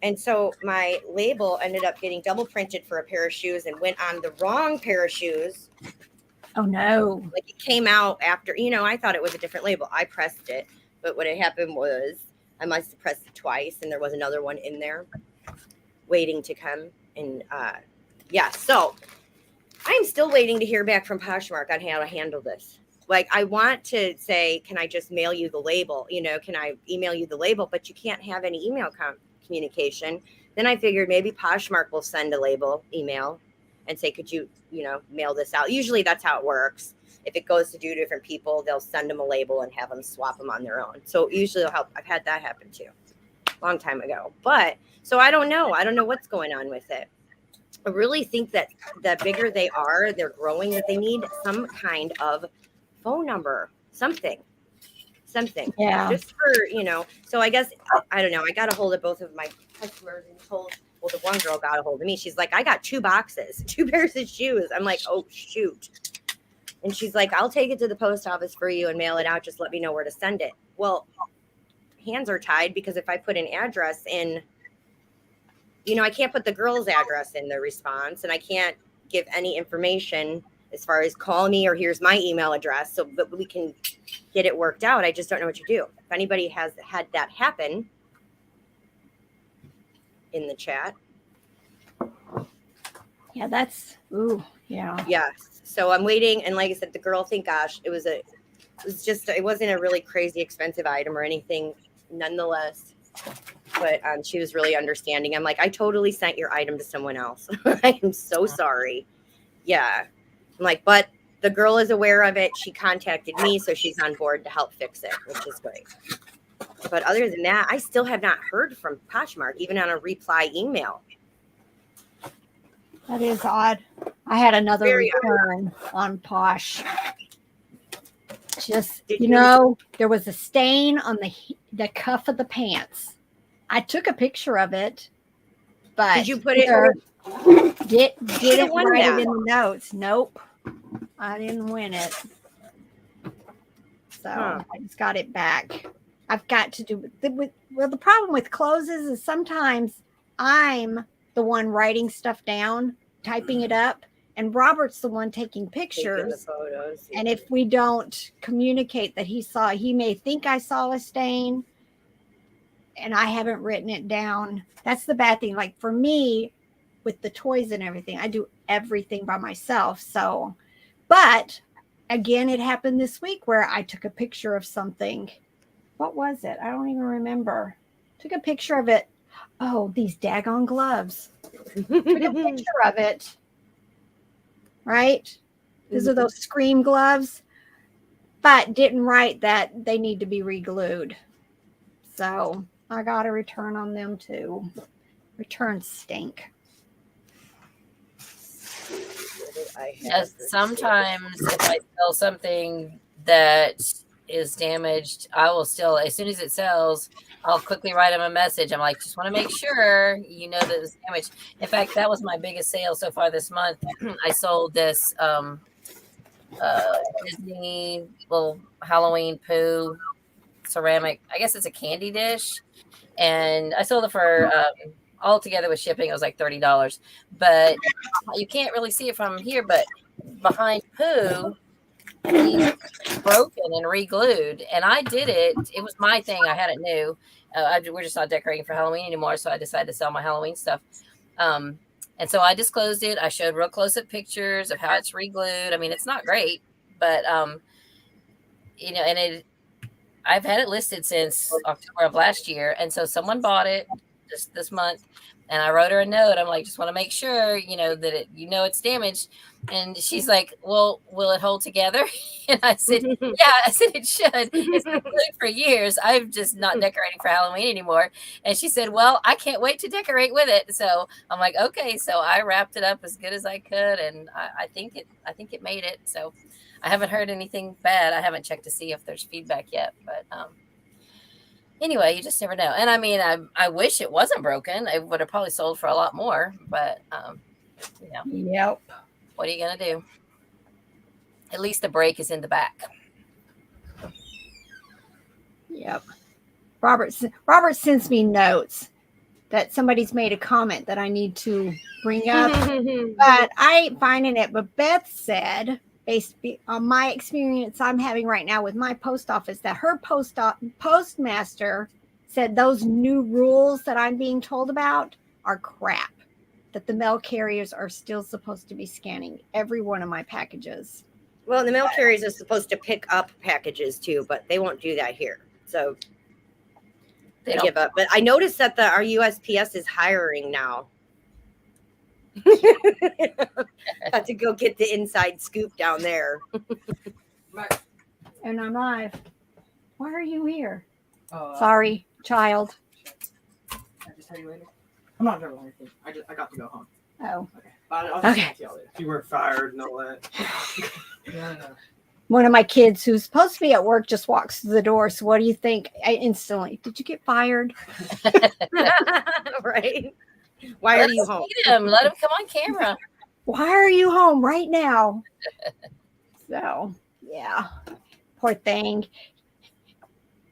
And so my label ended up getting double printed for a pair of shoes and went on the wrong pair of shoes. Oh no. Like it came out after, I thought it was a different label. I pressed it, but what had happened was I must have pressed it twice and there was another one in there waiting to come. And so I'm still waiting to hear back from Poshmark on how to handle this. Like, I want to say, can I just mail you the label? Can I email you the label? But you can't have any email communication. Then I figured maybe Poshmark will send a email and say, could you, mail this out? Usually that's how it works. If it goes to 2 different people, they'll send them a label and have them swap them on their own. So usually it'll help. I've had that happen too, a long time ago. But so I don't know. I don't know what's going on with it. I really think that the bigger they are, they're growing, that they need some kind of phone number, something. Yeah. Just for, so I guess, I don't know. I got a hold of both of my customers and the one girl got a hold of me. She's like, I got 2 boxes, 2 pairs of shoes. I'm like, oh, shoot. And she's like, I'll take it to the post office for you and mail it out. Just let me know where to send it. Well, hands are tied because if I put an address in, I can't put the girl's address in the response and I can't give any information as far as call me or here's my email address so that we can get it worked out. I just don't know what to do. If anybody has had that happen in the chat. Yeah, yeah. Yes. So I'm waiting. And like I said, the girl, thank gosh, it wasn't a really crazy expensive item or anything nonetheless. But she was really understanding. I'm like, I totally sent your item to someone else. I am so sorry. Yeah. I'm like, but the girl is aware of it. She contacted me, so she's on board to help fix it, which is great. But other than that, I still have not heard from Poshmark, even on a reply email. That is odd. I had another Very return on Posh. Just, Did you you know, there was a stain on the cuff of the pants. I took a picture of it, but Did you put it? didn't won write that. it in the notes. Nope. I didn't win it. So I just got it back. I've got to do well, the problem with clothes is sometimes I'm the one writing stuff down, typing it up, and Robert's the one taking pictures. Taking the photos. And if we don't communicate that he may think I saw a stain and I haven't written it down. That's the bad thing. Like for me, with the toys and everything, I do everything by myself. So, but again, it happened this week where I took a picture of something. What was it? I don't even remember. Took a picture of it. Oh, these daggone gloves. Took a picture of it. Right? These are those Scream gloves. But didn't write that they need to be re-glued. So I got a return on them too. Returns stink. Yes, sometimes if I sell something that is damaged, I will still, as soon as it sells, I'll quickly write them a message. I'm like, just want to make sure you know that it's damaged. In fact, that was my biggest sale so far this month. I sold this Disney little Halloween poo ceramic. I guess it's a candy dish, and I sold it for all together with shipping. It was like $30, but you can't really see it from here. But behind poo, he's broken and re-glued, and I did it. It was my thing. I had it new. We're just not decorating for Halloween anymore, so I decided to sell my Halloween stuff. And so I disclosed it. I showed real close-up pictures of how it's re-glued. I mean, it's not great, but you know, and I've had it listed since October of last year, and so someone bought it just this month, and I wrote her a note. I'm like, just want to make sure, you know, that it's damaged. And she's like, well, will it hold together? And I said, yeah. I said, it should. It's been glued for years. I'm just not decorating for Halloween anymore. And she said, well, I can't wait to decorate with it. So I'm like, okay. So I wrapped it up as good as I could, and I think it made it. So I haven't heard anything bad. I haven't checked to see if there's feedback yet, but anyway, you just never know. And I mean, I wish it wasn't broken. It would have probably sold for a lot more, but you know. Yep. What are you going to do? At least the break is in the back. Yep. Robert sends me notes that somebody's made a comment that I need to bring up, but I ain't finding it. But Beth said, based on my experience I'm having right now with my post office, that her postmaster said those new rules that I'm being told about are crap, that the mail carriers are still supposed to be scanning every one of my packages. Well, the mail carriers are supposed to pick up packages too, but they won't do that here. So they give up. But I noticed that our USPS is hiring now. Have to go get the inside scoop down there. And I'm live. Why are you here? Sorry, child. Can I just tell you later? I'm not doing anything. I got to go home. Oh. Okay. But I'll Okay. just tell you later. If you weren't fired and all that. No. One of my kids who's supposed to be at work just walks through the door. So what do you think? I instantly, did you get fired? Right? Why are you home? Let him come on camera. Why are you home right now? So, yeah. Poor thing.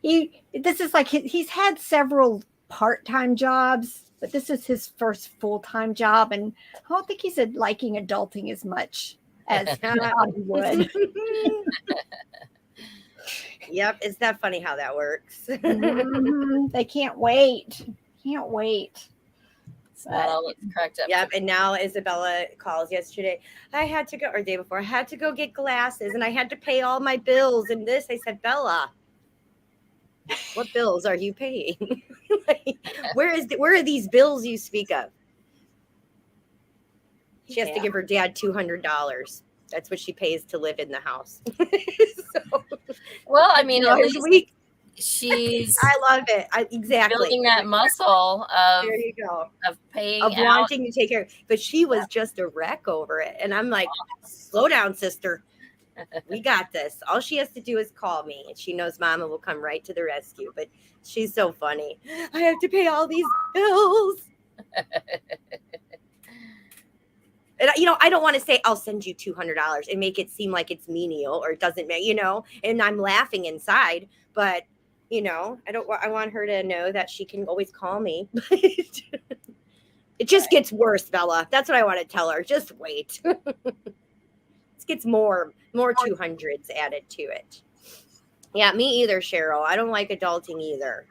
This is like he's had several part-time jobs, but this is his first full-time job, and I don't think he's liking adulting as much as he thought he would. Yep, is that funny how that works? Mhm. They can't wait. Can't wait. Well, it's cracked up. Yep, and now Isabella calls yesterday. I had to go, or day before, I had to go get glasses, and I had to pay all my bills and this. I said, Bella, what bills are you paying? Like, where are these bills you speak of? She has to give her dad $200. That's what she pays to live in the house. So, Well, I mean, at $100 a least week. she's I love it. Exactly. building that muscle of There you go. paying Of out. wanting to take care. But she was just a wreck over it. And I'm like, slow down, sister. We got this. All she has to do is call me, and she knows Mama will come right to the rescue. But she's so funny. I have to pay all these bills. And I don't want to say I'll send you $200 and make it seem like it's menial or it doesn't matter, and I'm laughing inside, but I want her to know that she can always call me. It just gets worse, Bella. That's what I want to tell her. Just wait. It gets more 200s added to it. Yeah, me either, Cheryl. I don't like adulting either.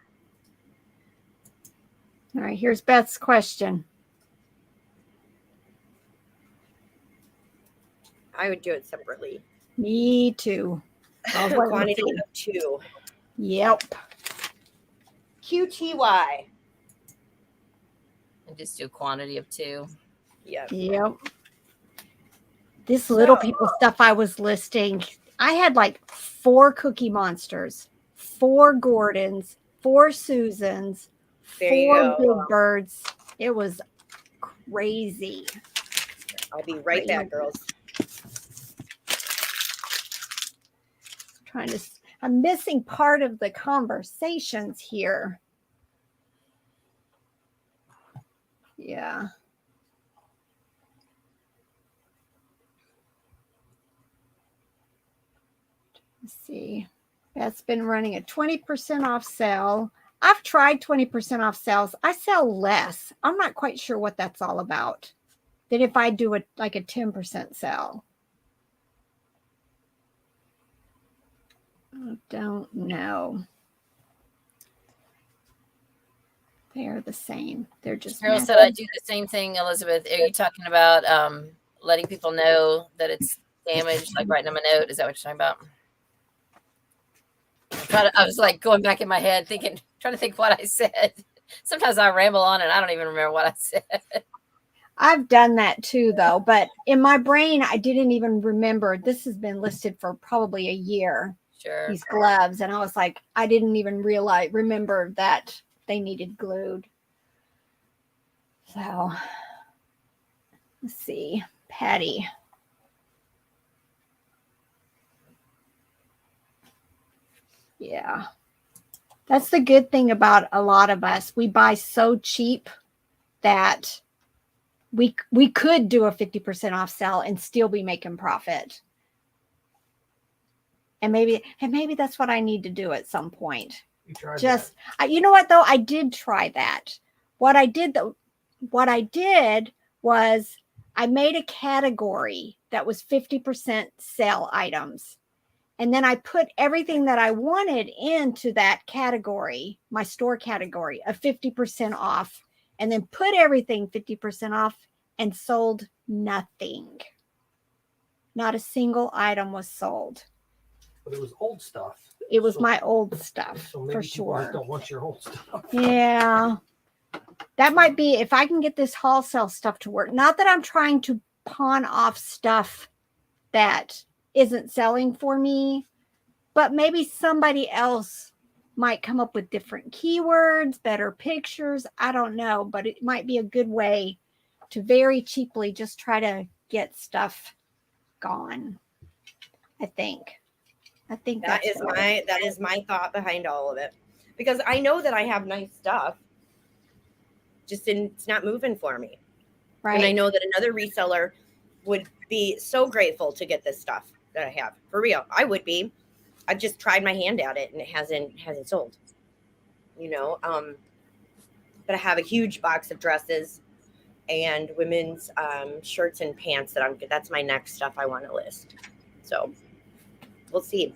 All right, here's Beth's question. I would do it separately. Me too. Quantity of 2. Yep. QTY. And just do quantity of 2. Yep. Yep. This little people stuff I was listing, I had like 4 Cookie Monsters, 4 Gordons, 4 Susans, There you 4 go. Big Birds. It was crazy. I'll be right back, girls. I'm missing part of the conversations here. Yeah. Let's see. That's been running a 20% off sale. I've tried 20% off sales. I sell less. I'm not quite sure what that's all about. Than if I do like a 10% sale. I don't know. They're the same. They're just. Carol said I do the same thing, Elizabeth. Are you talking about letting people know that it's damaged, like writing them a note? Is that what you're talking about? I was like going back in my head, trying to think what I said. Sometimes I ramble on and I don't even remember what I said. I've done that too, though. But in my brain, I didn't even remember. This has been listed for probably a year. Sure. These gloves. And I was like, I didn't even remember that they needed glued. So let's see. Patty. Yeah. That's the good thing about a lot of us. We buy so cheap that we could do a 50% off sale and still be making profit. And maybe that's what I need to do at some point. You tried You know what though? I did try that. What I did was I made a category that was 50% sale items. And then I put everything that I wanted into that category, my store category of 50% off, and then put everything 50% off and sold nothing. Not a single item was sold. But it was old stuff. It was my old stuff, So maybe for people just sure. don't want your old stuff. Yeah. That might be, if I can get this wholesale stuff to work. Not that I'm trying to pawn off stuff that isn't selling for me, but maybe somebody else might come up with different keywords, better pictures. I don't know, but it might be a good way to very cheaply just try to get stuff gone. I think that is my thought behind all of it, because I know that I have nice stuff, it's not moving for me. Right. And I know that another reseller would be so grateful to get this stuff that I have. For real, I would be. I've just tried my hand at it and it hasn't sold. But I have a huge box of dresses and women's shirts and pants that's my next stuff I want to list. So we'll see.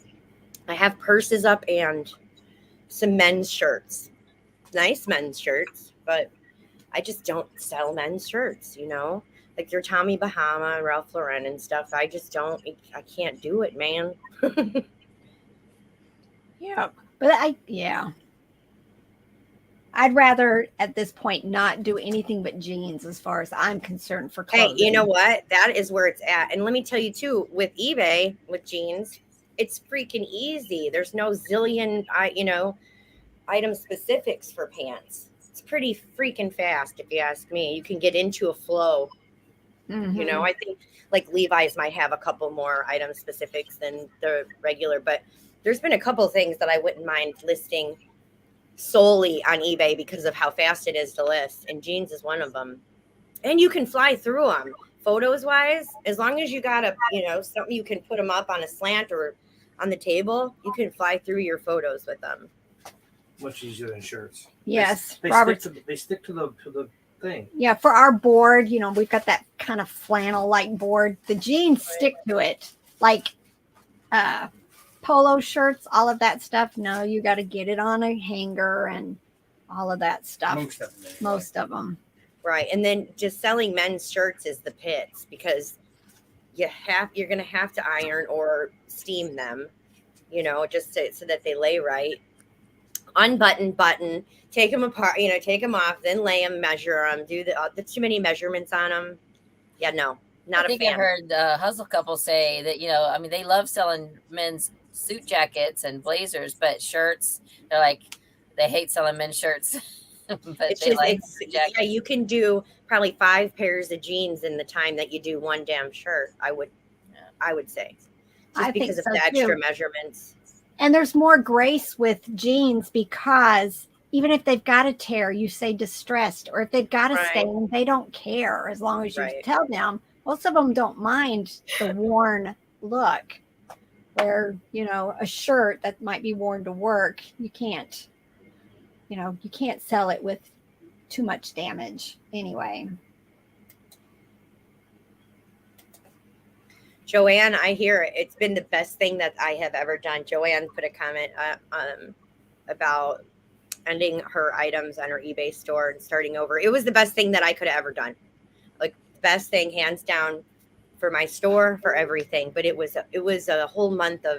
I have purses up and some men's shirts, nice men's shirts, but I just don't sell men's shirts, like your Tommy Bahama and Ralph Lauren and stuff. I can't do it, man. Yeah. But I'd rather at this point not do anything but jeans as far as I'm concerned for Hey, clothing. you know what? That is where it's at. And let me tell you too, with eBay, with jeans, it's freaking easy. There's no zillion, item specifics for pants. It's pretty freaking fast, if you ask me. You can get into a flow. Mhm. I think like Levi's might have a couple more item specifics than the regular, but there's been a couple things that I wouldn't mind listing solely on eBay because of how fast it is to list. And jeans is one of them. And you can fly through them photos wise, as long as you got something you can put them up on a slant or on the table, you can fly through your photos with them. Much easier than shirts. Yes, They Robert. stick to the thing. Yeah, for our board, we've got that kind of flannel-like board. The jeans stick to it, like polo shirts, all of that stuff. No, you got to get it on a hanger and all of that stuff. Most of them. Right. And then just selling men's shirts is the pits because you're going to have to iron or steam them, just so that they lay right. Unbutton, button, take them apart, take them off, then lay them, measure them, do the too many measurements on them. Yeah, no, not a fan. I think I heard the Hustle couple say that, they love selling men's suit jackets and blazers, but shirts, they hate selling men's shirts. But you can do probably 5 pairs of jeans in the time that you do one damn shirt. I would say, just because of the extra measurements. And there's more grace with jeans because even if they've got a tear, you say distressed, or if they've got a stain, they don't care as long as you tell them. Most of them don't mind the worn look. Where a shirt that might be worn to work, you can't sell it with too much damage anyway. Joanne, I hear it. It's been the best thing that I have ever done. Joanne put a comment about ending her items on her eBay store and starting over. It was the best thing that I could have ever done. Like, best thing, hands down, for my store, for everything. But it was a whole month of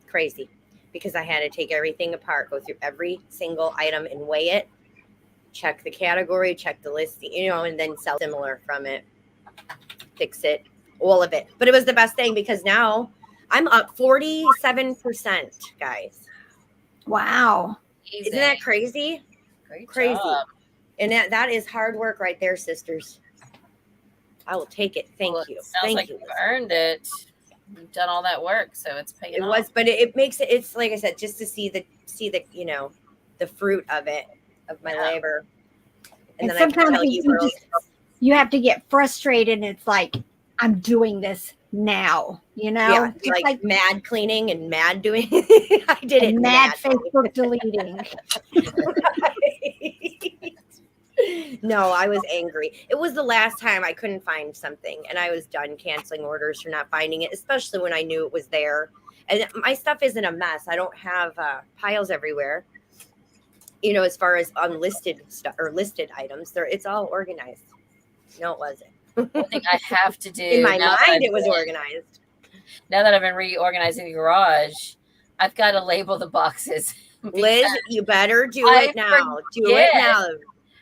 crazy because I had to take everything apart, go through every single item and weigh it, check the category, check the listing, and then sell similar from it, fix it. All of it. But it was the best thing because now I'm up 47%, guys. Wow. Isn't that crazy? Crazy. Job. And that is hard work right there, sisters. I will take it. Thank you. Thank you. You've earned it. You've done all that work, so it's paying off. But it makes it, it's like I said, just to see the the fruit of it, of my labor. And then sometimes you have to get frustrated and it's like, I'm doing this now, Yeah, it's like mad cleaning and mad doing. I did it. Mad Facebook deleting. No, I was angry. It was the last time I couldn't find something, and I was done canceling orders for not finding it, especially when I knew it was there. And my stuff isn't a mess. I don't have piles everywhere. As far as unlisted stuff or listed items, it's all organized. No, it wasn't. I think I have to do. In my mind, it was organized. Now that I've been reorganizing the garage, I've got to label the boxes. Liz, you better do it now. Do it now.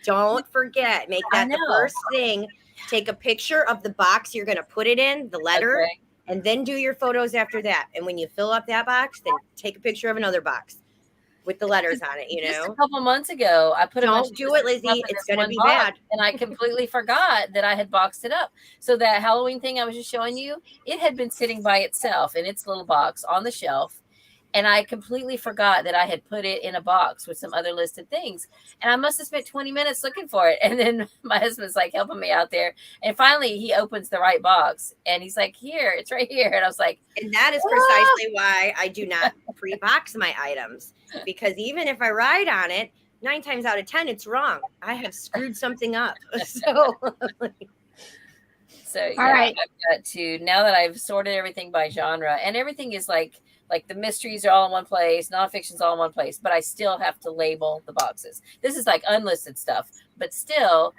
Don't forget. Make that the first thing. Take a picture of the box you're going to put it in, the letter, and then do your photos after that. And when you fill up that box, then take a picture of another box with the letters on it, Just a couple months ago, I put Don't do it, Lizzie. It's going to be bad. And I completely forgot that I had boxed it up. So that Halloween thing I was just showing you, it had been sitting by itself in its little box on the shelf. And I completely forgot that I had put it in a box with some other listed things. And I must have spent 20 minutes looking for it. And then my husband's like helping me out there. And finally he opens the right box and he's like, here, it's right here. And I was like, and that is precisely why I do not pre-box my items. Because even if I write on it, 9 times out of 10, it's wrong. I have screwed something up. So all right. I've got to, now that I've sorted everything by genre, and everything is like the mysteries are all in one place, nonfiction's all in one place, but I still have to label the boxes. This is like unlisted stuff, but still,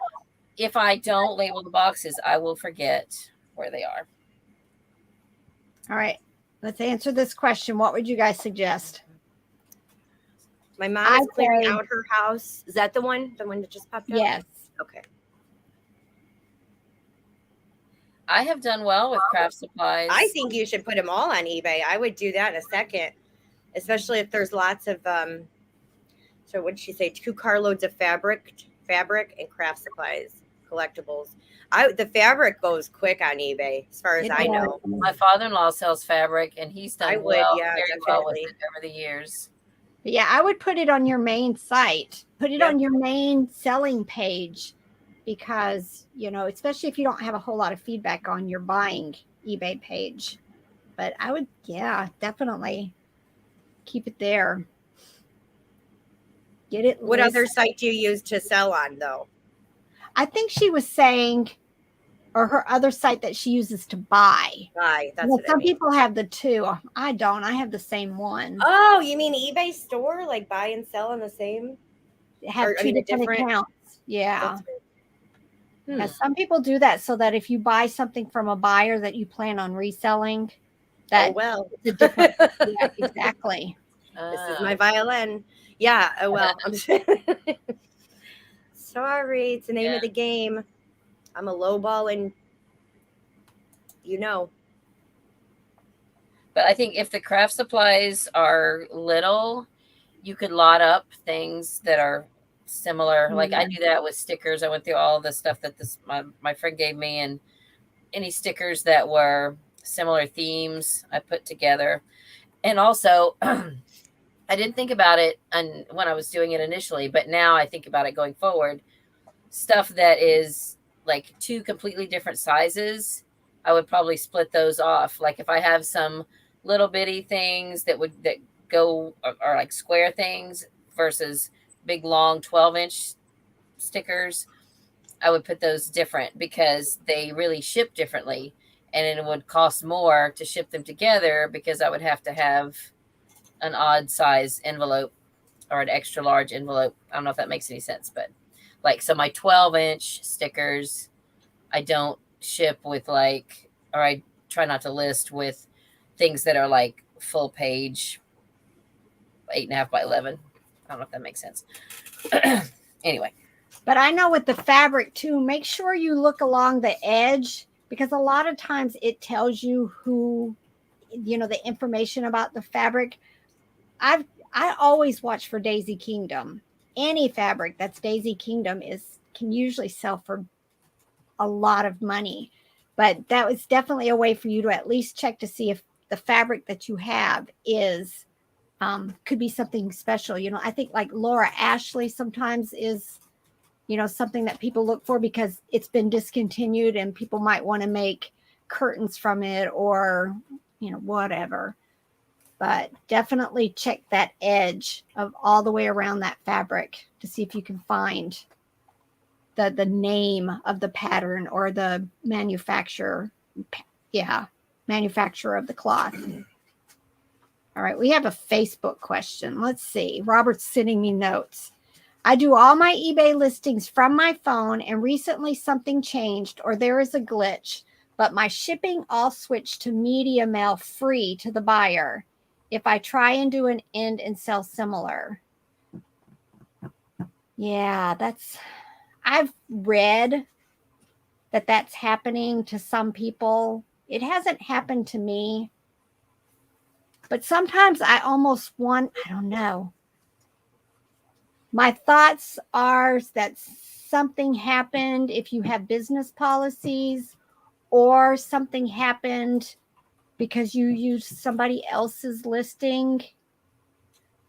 if I don't label the boxes, I will forget where they are. All right, let's answer this question. What would you guys suggest? My mom I is clearing say- out her house. Is that the one? The one that just popped up? Yes. Okay. I have done well with craft supplies. I think you should put them all on eBay. I would do that in a second, especially if there's lots of so what did she say? 2 carloads of fabric and craft supplies, collectibles. The fabric goes quick on eBay, as far as It I does. know. My father-in-law sells fabric, and he's done I would, yeah, very well with definitely. it over the years. But yeah, I would put it on your main site. Put it Yep. on your main selling page because, especially if you don't have a whole lot of feedback on your buying eBay page. But I would, yeah, definitely keep it there. Get it. What other listed. site do you use to sell on, though? I think she was saying, or her other site that she uses to buy. Buy. That's Well, what I some mean. people have the two. I don't. I have the same one. Oh, you mean eBay store, like buy and sell on the same? Have or, I two mean, a different different- accounts. Yeah. That's weird. Yeah, some people do that so that if you buy something from a buyer that you plan on reselling, that Oh well. it's a different. Yeah, exactly. This is my violin. Yeah. Oh well. I'm sorry. It's the name of the game. I'm a low ball, and But I think if the craft supplies are little, you could lot up things that are similar. Like I do that with stickers. I went through all the stuff that my friend gave me, and any stickers that were similar themes I put together. And also, I didn't think about it when I was doing it initially, but now I think about it going forward. Stuff that is like 2 completely different sizes, I would probably split those off. Like if I have some little bitty things that go or like square things versus big long 12-inch stickers, I would put those different because they really ship differently, and it would cost more to ship them together because I would have to have an odd size envelope or an extra large envelope. I don't know if that makes any sense, but so my 12-inch stickers, I don't ship with or I try not to list with things that are like full page, 8.5 by 11. I don't know if that makes sense. Anyway. But I know with the fabric too, make sure you look along the edge because a lot of times it tells you who, the information about the fabric. I always watch for Daisy Kingdom. Any fabric that's Daisy Kingdom can usually sell for a lot of money. But that was definitely a way for you to at least check to see if the fabric that you have is could be something special. I think like Laura Ashley sometimes is, something that people look for because it's been discontinued and people might want to make curtains from it or, whatever. But definitely check that edge of all the way around that fabric to see if you can find the name of the pattern or the manufacturer. Yeah, manufacturer of the cloth. All right, we have a Facebook question. Let's see. Robert's sending me notes. I do all my eBay listings from my phone, and recently something changed or there is a glitch, but my shipping all switched to media mail free to the buyer. If I try and do an end and sell similar. Yeah, I've read that that's happening to some people. It hasn't happened to me. But sometimes I almost I don't know. My thoughts are that something happened if you have business policies or something happened because you used somebody else's listing.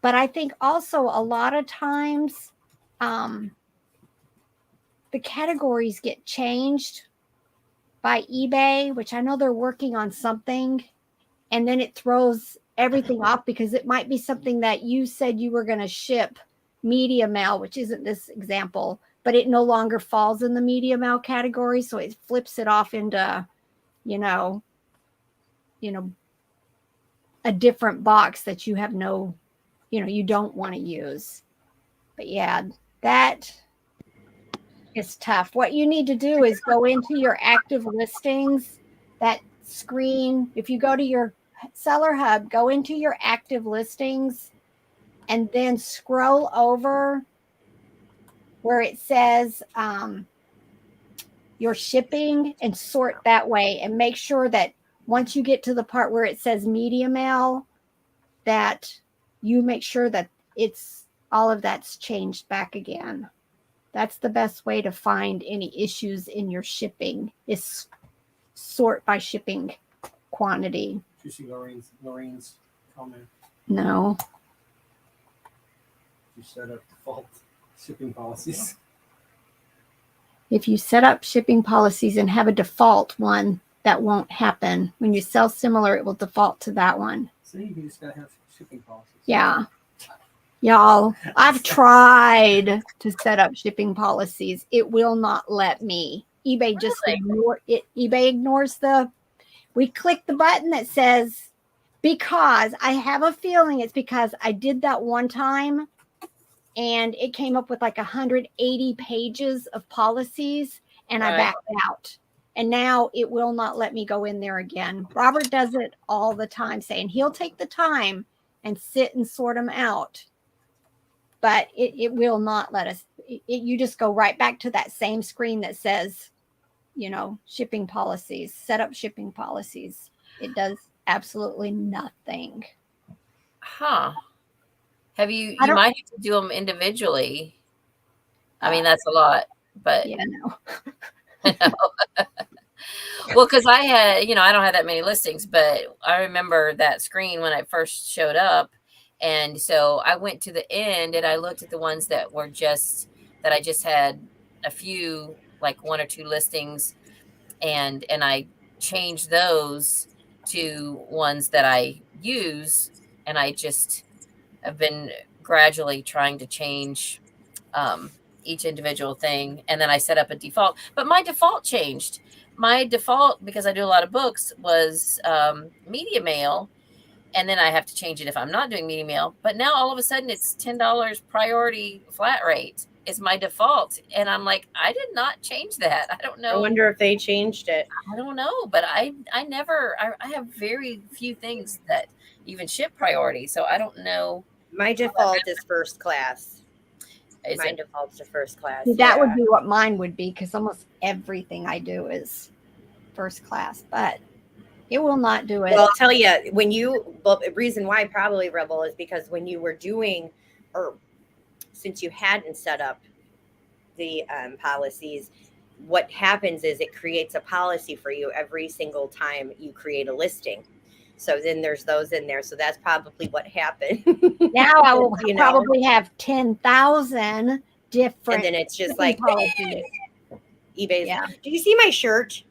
But I think also a lot of times the categories get changed by eBay, which I know they're working on something, and then it throws everything off because it might be something that you said you were going to ship media mail, which isn't this example, but it no longer falls in the media mail category. So it flips it off into, a different box that you have you don't want to use. But yeah, that is tough. What you need to do is go into your active listings, that screen. If you go to your Seller Hub, go into your active listings and then scroll over where it says your shipping and sort that way, and make sure that once you get to the part where it says media mail, that you make sure that it's all of that's changed back again. That's the best way to find any issues in your shipping, is sort by shipping quantity. Did you see Lorraine's comment? No. You set up default shipping policies. If you set up shipping policies and have a default one, that won't happen. When you sell similar, it will default to that one. So you just gotta have shipping policies. Yeah. Y'all, I've tried to set up shipping policies. It will not let me. eBay just ignore it. eBay ignores we click the button that says, because I have a feeling it's because I did that one time and it came up with like 180 pages of policies and I backed out. And now it will not let me go in there again. Robert does it all the time, saying he'll take the time and sit and sort them out. But it will not let us. You just go right back to that same screen that says, shipping policies, set up shipping policies. It does absolutely nothing. Huh. You might have to do them individually. I mean, that's a lot, but yeah, no. Well, because I had, I don't have that many listings, but I remember that screen when it first showed up. And so I went to the end and I looked at the ones that were that I just had a few, like 1 or 2 listings, and I changed those to ones that I use. And I just have been gradually trying to change each individual thing. And then I set up a default, but my default changed. My default, because I do a lot of books, was media mail. And then I have to change it if I'm not doing media mail. But now all of a sudden it's $10 priority flat rate is my default. And I'm like, I did not change that. I don't know. I wonder if they changed it. I don't know. But I have very few things that even ship priority. So I don't know. My default is first class. My default's to first class. That would be what mine would be, because almost everything I do is first class. But it will not do it. Well, I'll tell you, the reason why probably, Rebel, is because when you were doing, or since you hadn't set up the policies, what happens is it creates a policy for you every single time you create a listing. So then there's those in there. So that's probably what happened. Now I will probably have 10,000 different. And then it's just like policies. eBay's. Yeah. Do you see my shirt?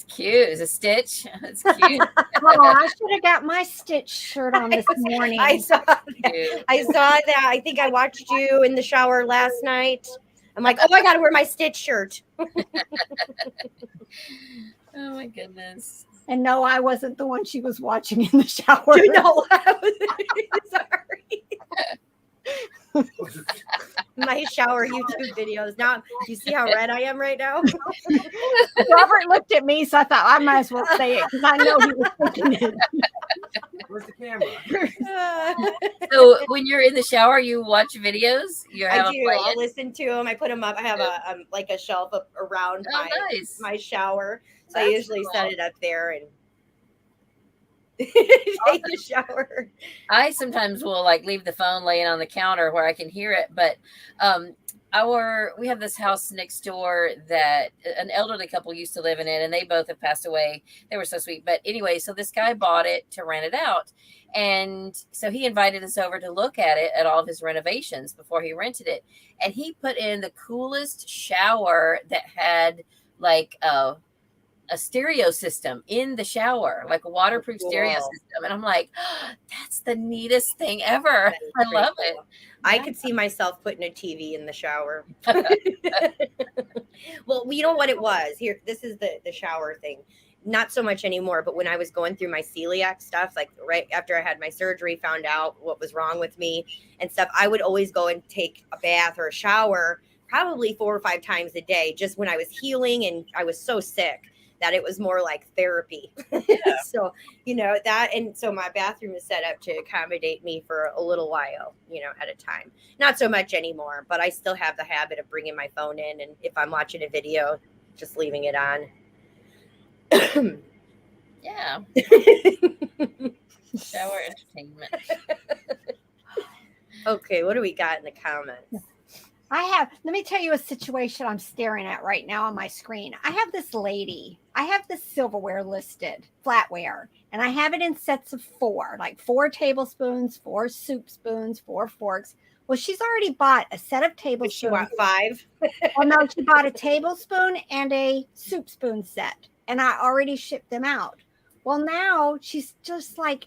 Cute. It's a stitch. It's cute. Oh, I should have got my Stitch shirt on this morning. I saw that. I think I watched you in the shower last night. I'm like, oh, I got to wear my Stitch shirt. Oh my goodness. And no, I wasn't the one she was watching in the shower. No, I was sorry. My shower YouTube videos. Now, you see how red I am right now? Robert looked at me, so I thought I might as well say it because I know he was thinking it. Where's the camera? So when you're in the shower, you watch videos? I do. I'll listen to them. I put them up. I have a shelf up around my shower. So I usually set it up there and take a shower. I sometimes will leave the phone laying on the counter where I can hear it. But we have this house next door that an elderly couple used to live in it, and they both have passed away. They were so sweet. But anyway, so this guy bought it to rent it out. And so he invited us over to look at it, at all of his renovations before he rented it. And he put in the coolest shower that had a stereo system in the shower, like a waterproof stereo system. And I'm like, oh, that's the neatest thing ever. I love it. I could see myself putting a TV in the shower. Well, you know what it was? Here, this is the shower thing. Not so much anymore, but when I was going through my celiac stuff, like right after I had my surgery, found out what was wrong with me and stuff, I would always go and take a bath or a shower probably 4 or 5 times a day, just when I was healing and I was so sick. that it was more like therapy. So, you know, that, and so my bathroom is set up to accommodate me for a little while, you know, at a time. Not so much anymore, but I still have the habit of bringing my phone in, and if I'm watching a video, just leaving it on. Yeah. Shower entertainment. Okay, what do we got in the comments? let me tell you a situation I'm staring at right now on my screen. I have this lady. I have this silverware listed, flatware, and I have it in sets of 4, like 4 tablespoons, 4 soup spoons, 4 forks. Well, she's already bought a set of Does tablespoons. she want 5? Well, no, she bought a tablespoon and a soup spoon set, and I already shipped them out. Well, now she's just like,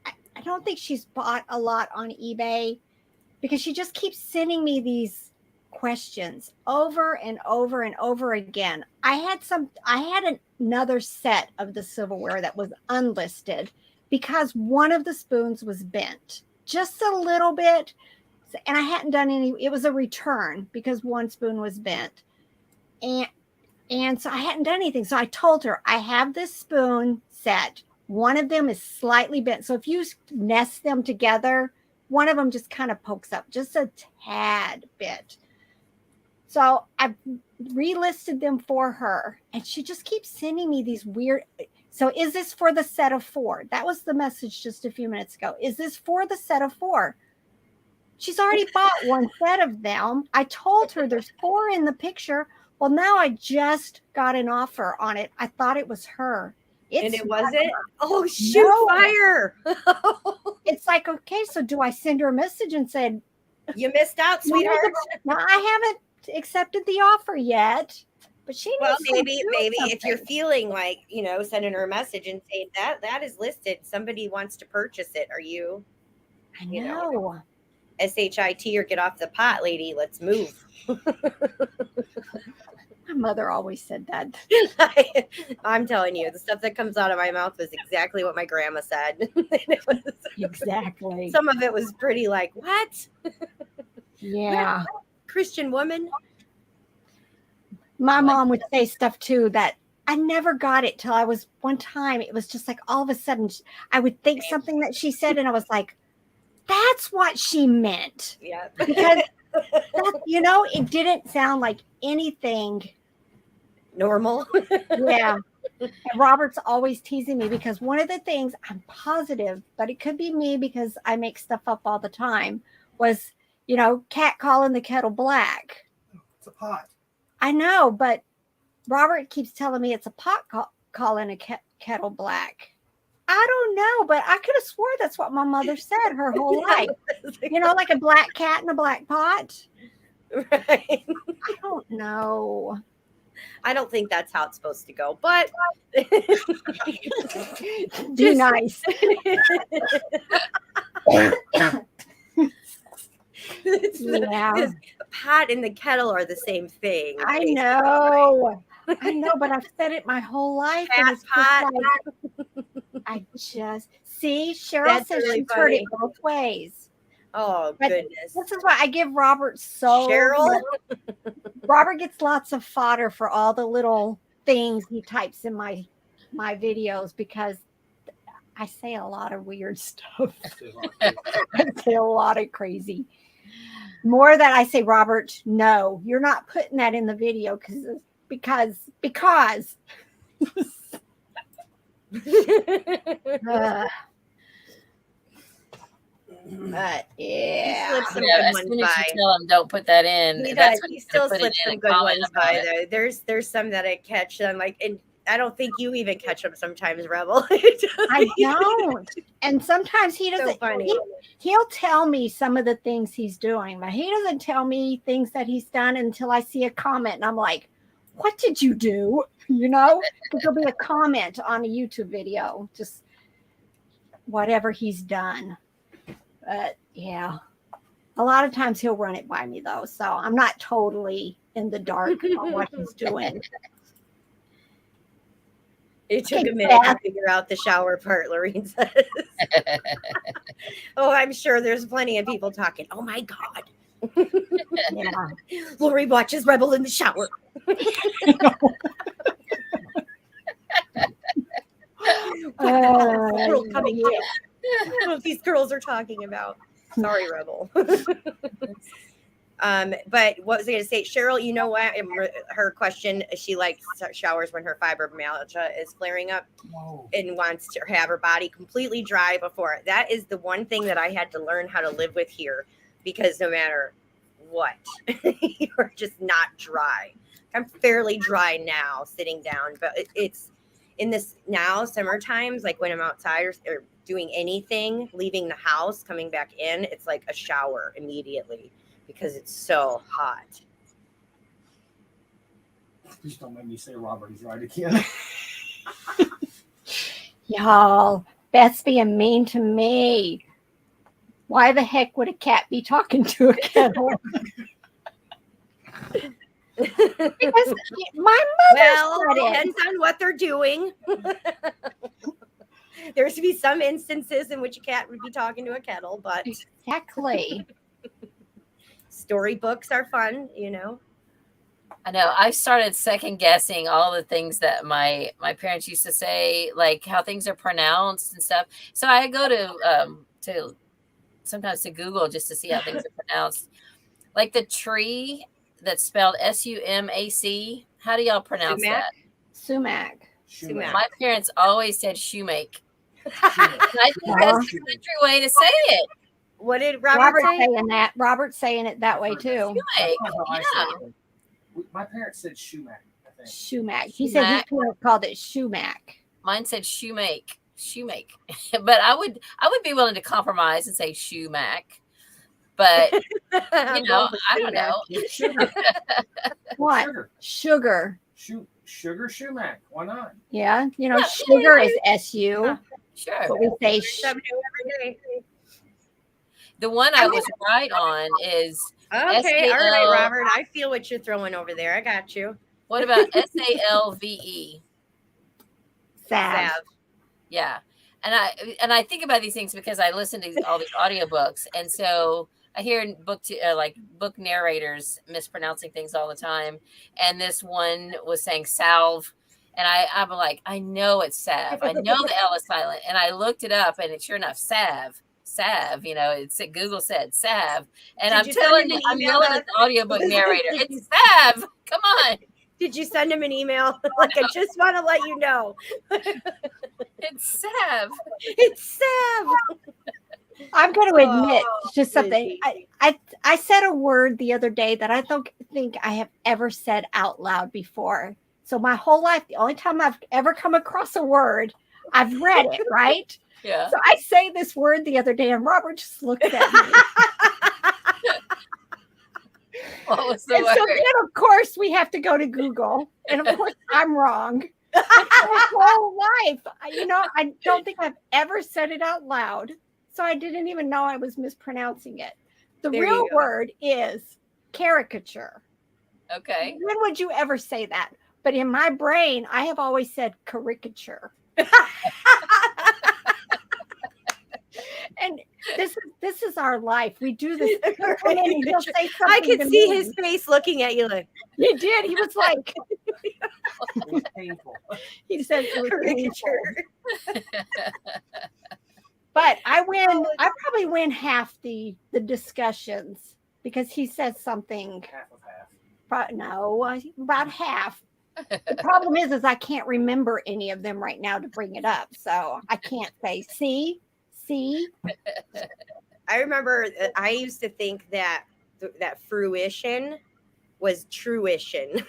I don't think she's bought a lot on eBay, because she just keeps sending me these questions over and over and over again. I had another set of the silverware that was unlisted because one of the spoons was bent just a little bit, and I hadn't done any. It was a return because one spoon was bent, and so I hadn't done anything. So I told her, I have this spoon set. One of them is slightly bent, so if you nest them together, one of them just kind of pokes up just a tad bit. So I relisted them for her, and she just keeps sending me these weird. So is this for the set of 4? That was the message just a few minutes ago. Is this for the set of 4? She's already bought one set of them. I told her there's 4 in the picture. Well, now I just got an offer on it. I thought it was her. And it wasn't? Oh, shoot, No. fire. It's like, okay, so do I send her a message and say, You missed out, sweetheart. no, I haven't accepted the offer yet, but she Well, needs to maybe do if you're something. feeling like, you know, sending her a message and saying that is listed, somebody wants to purchase it. Are you I you know. know. SHIT or get off the pot, lady? Let's move. My mother always said that. I'm telling you, the stuff that comes out of my mouth was exactly what my grandma said. Exactly. Some of it was pretty like, what? Yeah. Christian woman? My mom would say stuff too that I never got it till I was one time. It was just like all of a sudden I would think something that she said, and I was like, that's what she meant. Yeah. Because you know, it didn't sound like anything Normal. Yeah. And Robert's always teasing me because one of the things I'm positive, but it could be me because I make stuff up all the time, was, you know, cat calling the kettle black. It's a pot. I know, but Robert keeps telling me it's a pot calling a kettle black. I don't know, but I could have swore that's what my mother said her whole life. You know, like a black cat in a black pot. Right. I don't know. I don't think that's how it's supposed to go, but Be nice. Yeah. The pot and the kettle are the same thing. I know, but I've said it my whole life. And it's just Pot. like, I just see Cheryl That's says really she's heard it funny. both ways. Oh, But goodness. This is why I give Robert so Cheryl? Robert gets lots of fodder for all the little things he types in my videos because I say a lot of weird stuff. I say a lot of crazy. More that I say, Robert, no, you're not putting that in the video because. But yeah. Slipped some Yeah, good as ones soon as by. you tell them don't put that in, He that's does. when He he's still gonna put it slips in some and good comment ones about by it. though. There's some that I catch. And I'm like, and I don't think you even catch them sometimes, Rebel. I don't. And sometimes he So doesn't. funny. He'll tell me some of the things he's doing, but he doesn't tell me things that he's done until I see a comment, and I'm like, "What did you do?" You know, because there'll be a comment on a YouTube video, just whatever he's done. But yeah, a lot of times he'll run it by me though, so I'm not totally in the dark on what he's doing. It took Okay, a minute to Beth. figure out the shower part, Lorene says. Oh, I'm sure there's plenty of people talking. Oh my God. Yeah. Lori watches Rebel in the shower. What the hell is the Uh, world coming to? I don't know what these girls are talking about. Sorry, Rebel. But what was I going to say? Cheryl, you know what? Her question, she like showers when her fibromyalgia is flaring up Whoa. and wants to have her body completely dry before. That is the one thing that I had to learn how to live with here, because no matter what, you're just not dry. I'm fairly dry now sitting down, but it's in this now summer times, like when I'm outside or doing anything, leaving the house, coming back in, it's like a shower immediately because it's so hot. Please don't make me say Robert is right again. Y'all, Beth's being mean to me. Why the heck would a cat be talking to a kettle? Because my mother Well, said it. depends on what they're doing. There's to be some instances in which a cat would be talking to a kettle, but Exactly. storybooks are fun, you know. I know. I've started second guessing all the things that my parents used to say, like how things are pronounced and stuff. So I go to sometimes to Google just to see how things are pronounced. Like the tree that's spelled Sumac. How do y'all pronounce Sumac? that? Sumac. Sumac. My parents always said shoemake. Sumac. And I think that's the country way to say it. What did Robert Robert's say? saying that. Robert's saying it that way too. Shoemake. That's how I Yeah. said it. My parents said Shumac, I think. Sumac. He said his Sumac. parents called it Sumac. Mine said shoemake. Shoemake. But I would be willing to compromise and say shoemac. But I'm you know, going with I don't Sumac. know. Sugar. What? Sugar. Sugar. Sugar Shumac. Why not? Yeah. You know, Yeah. sugar is SU. Sure. But we say Something new every day. The one I was right on is Okay, all right, SAL. Robert. I feel what you're throwing over there. I got you. What about SALVE? salve. Salve. Yeah. And I think about these things because I listen to all these audiobooks, and so I hear book narrators mispronouncing things all the time. And this one was saying salve, and I'm like, I know it's salve. I know the L is silent, and I looked it up, and it's sure enough salve. You know, it's Google said salve, and Did I'm you send telling him an I'm email yelling back? at the audiobook narrator, it's salve. Come on, Did you send him an email? Like, I just want to let you know. it's salve. It's Sam. I'm going to admit to something. Lizzie. I said a word the other day that I don't think I have ever said out loud before. So my whole life, the only time I've ever come across a word, I've read it, right? Yeah. So I say this word the other day, and Robert just looked at me. What was the And word? so then, of course, we have to go to Google. And of course, I'm wrong. But my whole life, I don't think I've ever said it out loud. So I didn't even know I was mispronouncing it. The There real you go. word is caricature. Okay. When would you ever say that? But in my brain, I have always said caricature. And this is our life. We do this. He'll come in and he'll say I something to could see me. his face looking at you like He did. He was like, It was painful. he said it was painful. caricature. But I probably win half the discussions because he says something. Half of half. About half. The problem is I can't remember any of them right now to bring it up. So I can't say, see. I remember I used to think that that fruition was truition.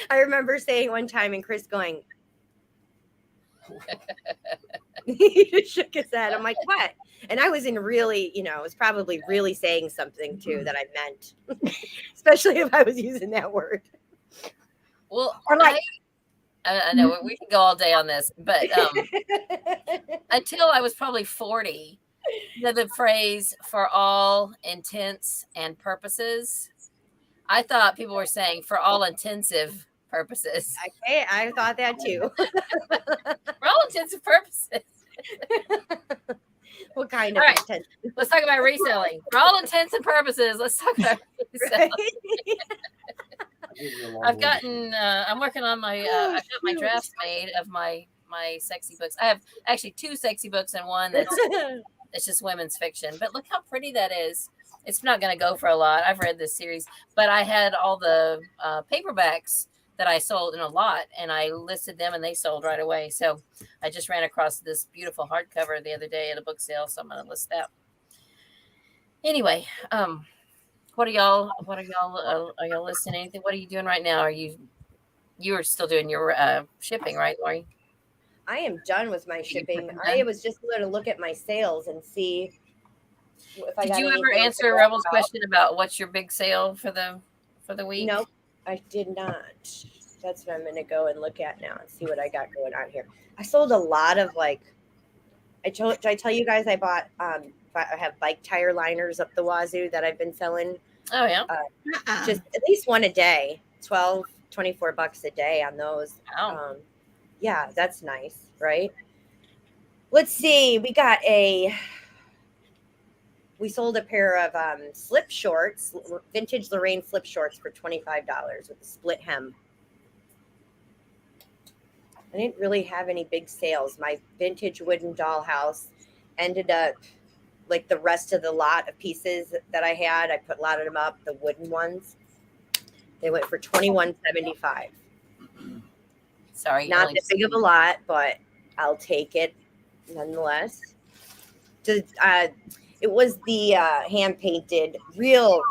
I remember saying one time and Chris going, he just shook his head. I'm like, what? And I was in really, I was probably really saying something too that I meant, especially if I was using that word. Well, Or like, I know we can go all day on this, but until I was probably 40, the phrase "for all intents and purposes," I thought people were saying "for all intensive purposes." Okay, I thought that too. For all intents and purposes. What kind All of right. intent? Let's talk about reselling. For all intents and purposes, let's talk about reselling. I gave you a I've gotten. I'm working on my. I've got my drafts made of my sexy books. I have actually 2 sexy books and one that's just women's fiction. But look how pretty that is. It's not going to go for a lot. I've read this series, but I had all the paperbacks that I sold in a lot, and I listed them, and they sold right away. So I just ran across this beautiful hardcover the other day at a book sale, so I'm going to list that. Anyway, what are y'all? Are y'all listening? Anything? What are you doing right now? Are you are still doing your shipping, right, Lori? I am done with my shipping. I was just going to look at my sales and see if I Did got you ever anything to answer go Rebel's about. question about what's your big sale for the week? Nope, I did not. That's what I'm going to go and look at now and see what I got going on here. I sold a lot of did I tell you guys I bought I have bike tire liners up the wazoo that I've been selling. Oh yeah. Just at least one a day, 12, 24 bucks a day on those. Wow. Yeah, that's nice, right? Let's see. We sold a pair of slip shorts, vintage Lorraine slip shorts for $25 with a split hem. I didn't really have any big sales. My vintage wooden dollhouse ended up like the rest of the lot of pieces that I had. I put a lot of them up, the wooden ones. They went for $21.75. Sorry. Not that big of a lot, but I'll take it nonetheless. It was the hand painted, real,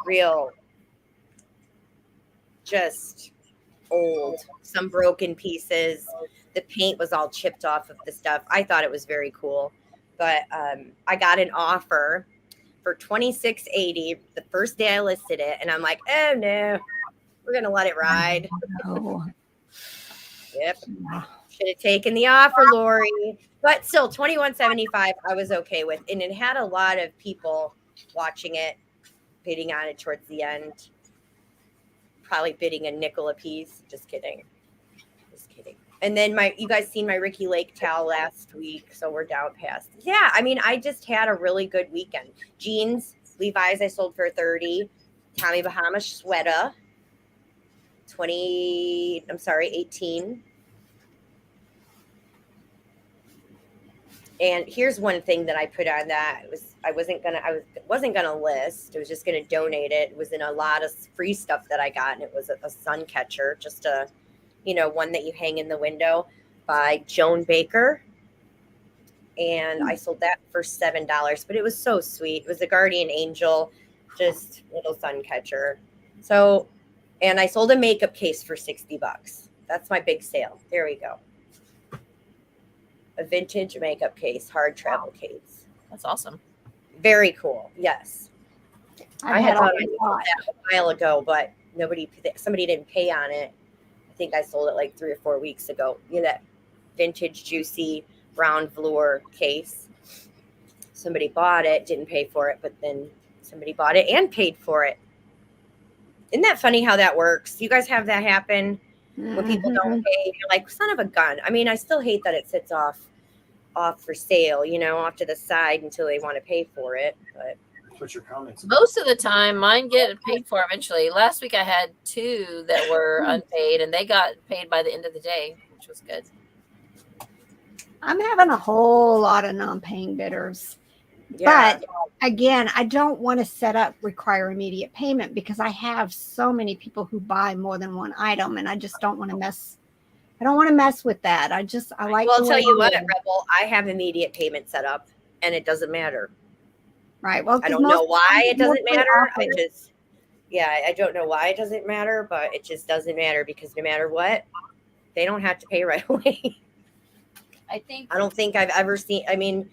just old, some broken pieces. The paint was all chipped off of the stuff. I thought it was very cool, but I got an offer for $26.80 the first day I listed it, and I'm like, oh no, we're gonna let it ride. Oh. Yep, should have taken the offer, Lori. But still, $21.75 I was okay with, and it had a lot of people watching it, bidding on it towards the end. Probably bidding a nickel a piece. Just kidding. And then you guys seen my Ricky Lake towel last week, so we're down past. Yeah, I mean, I just had a really good weekend. Jeans, Levi's I sold for $30. Tommy Bahama sweater, $18. And here's one thing that I put on that I wasn't gonna list. I was just gonna donate it. It was in a lot of free stuff that I got, and it was a sun catcher, just a one that you hang in the window by Joan Baker. And I sold that for $7, but it was so sweet. It was a guardian angel, just little sun catcher. So, and I sold a makeup case for $60. That's my big sale. There we go. A vintage makeup case, hard travel case. That's awesome. Very cool. Yes. I had thought I sold that a while ago, but somebody didn't pay on it. I think I sold it like 3 or 4 weeks ago. That vintage juicy brown velour case. Somebody bought it, didn't pay for it, but then somebody bought it and paid for it. Isn't that funny how that works? You guys have that happen? When people don't pay, you're like, son of a gun. I mean, I still hate that it sits off for sale, off to the side until they want to pay for it. But put your comments. Most of the time, mine get paid for eventually. Last week I had 2 that were unpaid, and they got paid by the end of the day, which was good. I'm having a whole lot of non-paying bidders. yeah. But again, I don't want to require immediate payment because I have so many people who buy more than one item, and I just don't want to mess. I don't want to mess with that. I like. Well, I'll tell you what, Rebel, I have immediate payment set up, and it doesn't matter. Right. Well, I don't know why it doesn't matter. I don't know why it doesn't matter, but it just doesn't matter because no matter what, they don't have to pay right away. I don't think I've ever seen. I mean,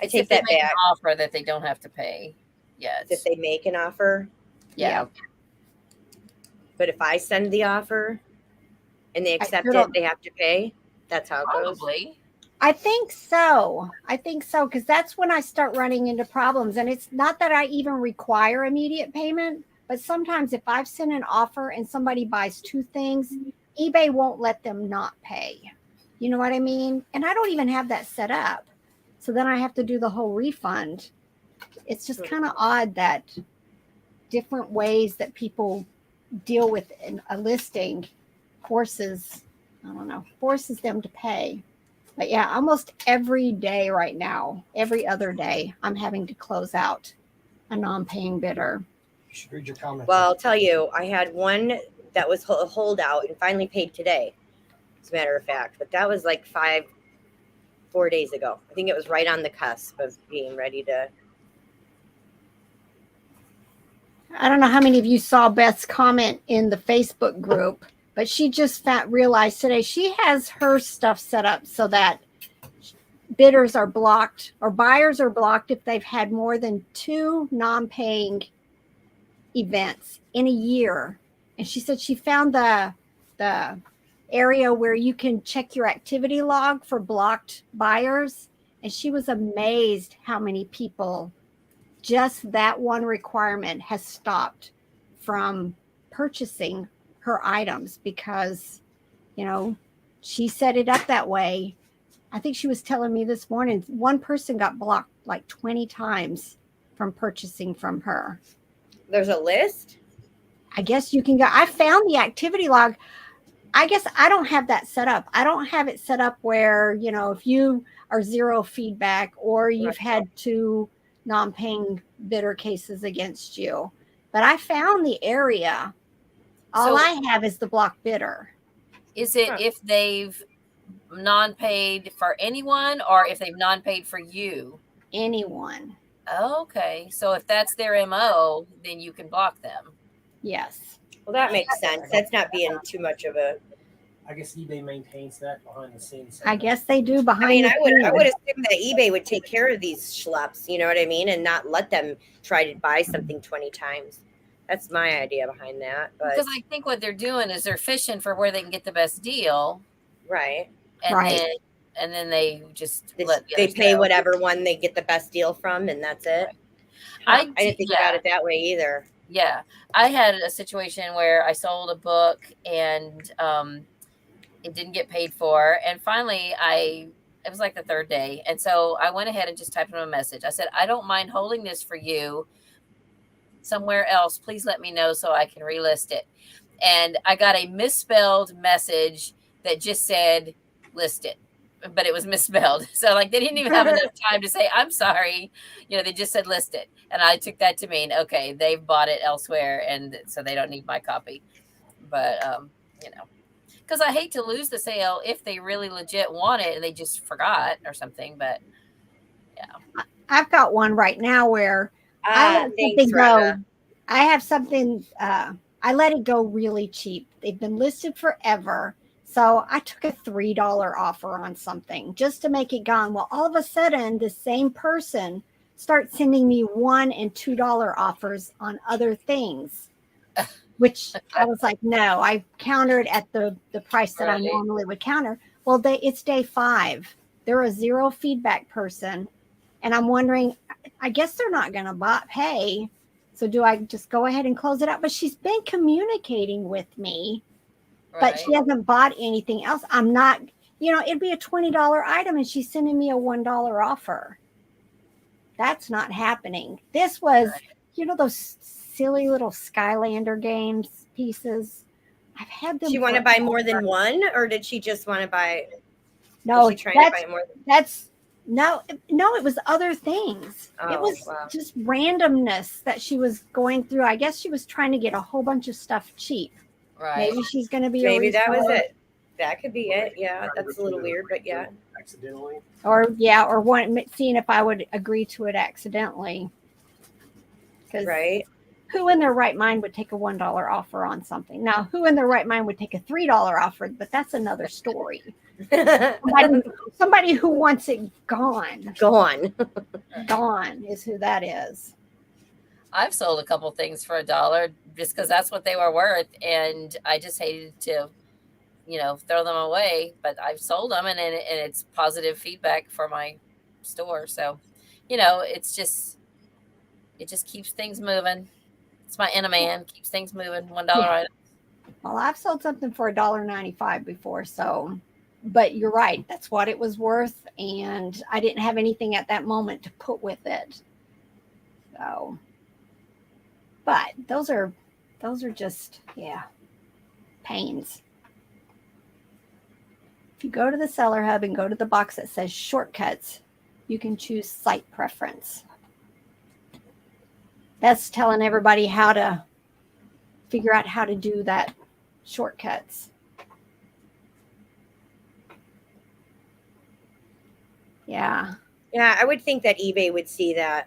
I take if they that make back. An offer that they don't have to pay. Yes. If they make an offer. Yeah. But if I send the offer and they accept it, they have to pay. That's how it goes. Probably. I think so because that's when I start running into problems. And it's not that I even require immediate payment, but sometimes if I've sent an offer and somebody buys 2 things, eBay won't let them not pay. You know what I mean? And I don't even have that set up. So then I have to do the whole refund. It's just kind of odd that different ways that people deal with a listing forces, I don't know, forces them to pay. But yeah, almost every day right now, every other day, I'm having to close out a non-paying bidder. You should read your comment. Well, I'll tell you, I had one that was a holdout and finally paid today, as a matter of fact. But that was like 4 days ago. I think it was right on the cusp of being ready to. I don't know how many of you saw Beth's comment in the Facebook group, but she just realized today she has her stuff set up so that bidders are blocked or buyers are blocked if they've had more than 2 non-paying events in a year. And she said she found the area where you can check your activity log for blocked buyers. And she was amazed how many people just that one requirement has stopped from purchasing her items because, you know, she set it up that way. I think she was telling me this morning, one person got blocked like 20 times from purchasing from her. There's a list? I guess you can go. I found the activity log. I guess I don't have that set up. I don't have it set up where, you know, if you are 0 feedback or you've had 2 non-paying bidder cases against you. But I found the area. All I have is the block bidder. Is it if they've non-paid for anyone or if they've non-paid for you? Anyone. Okay. So if that's their MO, then you can block them. Yes. Well, that makes sense. That's not being too much of a. I guess eBay maintains that behind the scenes. I guess they do behind I mean, the I would scenes. assume that eBay would take care of these schleps, you know what I mean, and not let them try to buy something 20 times. That's my idea behind that. But Because I think what they're doing is they're fishing for where they can get the best deal. right. And Right. then they just They, let the they others pay go. whatever one they get the best deal from, and that's it. I I didn't think about it that way either. Yeah. I had a situation where I sold a book and it didn't get paid for. And finally, it was like the 3rd day. And so I went ahead and just typed him a message. I said, I don't mind holding this for you somewhere else. Please let me know so I can relist it. And I got a misspelled message that just said list it, but it was misspelled. So like they didn't even have enough time to say, I'm sorry. You know, they just said list it. And I took that to mean, okay, they've bought it elsewhere. And so they don't need my copy. But, you know, because I hate to lose the sale if they really legit want it and they just forgot or something. But yeah, I've got one right now where I let something go. Rhonda. I have something, I let it go really cheap. They've been listed forever. So I took a $3 offer on something just to make it gone. Well, all of a sudden, the same person starts sending me $1 and $2 offers on other things, which I was like, no, I countered at the price that I Right. normally would counter. Well, it's day 5. They're a 0 feedback person. And I'm wondering, I guess they're not going to pay. So do I just go ahead and close it out? But she's been communicating with me, but she hasn't bought anything else. I'm not, you know, it'd be a $20 item and she's sending me a $1 offer. That's not happening. This was, you know, those silly little Skylander games pieces. I've had them. She want to buy more than one, or did she just want to buy? No, was she trying to buy more than? that's no, it was other things. It Oh, was wow. just randomness that she was going through. I guess she was trying to get a whole bunch of stuff cheap. right. Maybe she's going to be Maybe a that was reseller. it. That could be it. Yeah, that's a little weird, but yeah. Accidentally. Or seeing if I would agree to it accidentally. Because Right. who in their right mind would take a $1 offer on something? Now, who in their right mind would take a $3 offer? But that's another story. Somebody who wants it gone. Gone is who that is. I've sold a couple things for $1 just because that's what they were worth. And I just hated to, you know, throw them away, but I've sold them and it's positive feedback for my store. So, you know, it just keeps things moving. It's my man, keeps things moving. $1 item. Well, I've sold something for $1.95 before. So, but you're right. That's what it was worth. And I didn't have anything at that moment to put with it. So, but those are Those are just, pains. If you go to the Seller Hub and go to the box that says shortcuts, you can choose site preference. That's telling everybody how to figure out how to do that shortcuts. Yeah. Yeah, I would think that eBay would see that,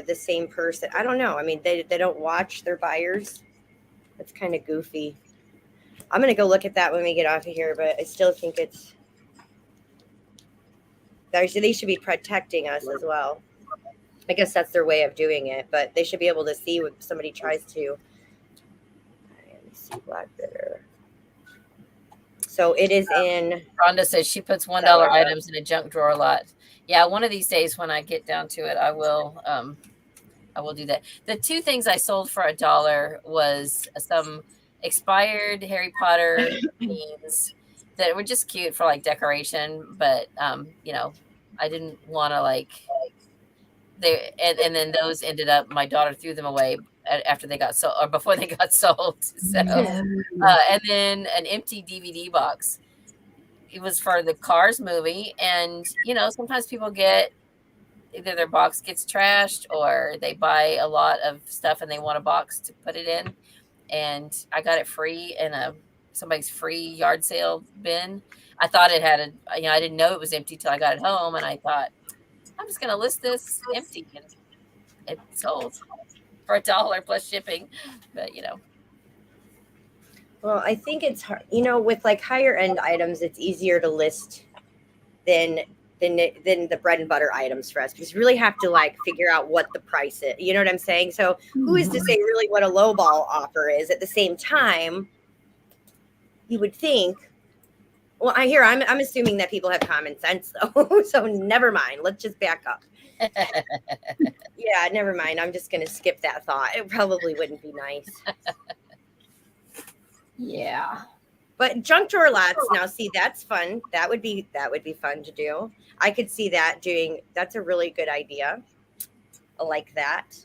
the same person. I don't know. I mean, they don't watch their buyers. That's kind of goofy. I'm going to go look at that when we get off of here, but I still think they should be protecting us as well. I guess that's their way of doing it, but they should be able to see when somebody tries to. Let me see, Black Bitter. So it is in. Rhonda says she puts $1 items in a junk drawer lot. Yeah, one of these days when I get down to it, I will do that. The two things I sold for $1 was some expired Harry Potter themes that were just cute for like decoration, but I didn't want to and then those ended up, my daughter threw them away after they got sold or before they got sold. So and then an empty DVD box. It was for the Cars movie, and sometimes people get either their box gets trashed or they buy a lot of stuff and they want a box to put it in. And I got it free in somebody's free yard sale bin. I thought it had I didn't know it was empty till I got it home, and I thought, I'm just going to list this empty, and it sold for $1 plus shipping. But Well, I think it's hard, with like higher end items, it's easier to list than the bread and butter items for us, because you really have to figure out what the price is. You know what I'm saying? So who is to say really what a lowball offer is? At the same time, you would think, well, I'm assuming that people have common sense though. So never mind. Let's just back up. Yeah, never mind. I'm just going to skip that thought. It probably wouldn't be nice. Yeah. But junk drawer lots, now see, that's fun. That would be fun to do. I could see that that's a really good idea. I like that.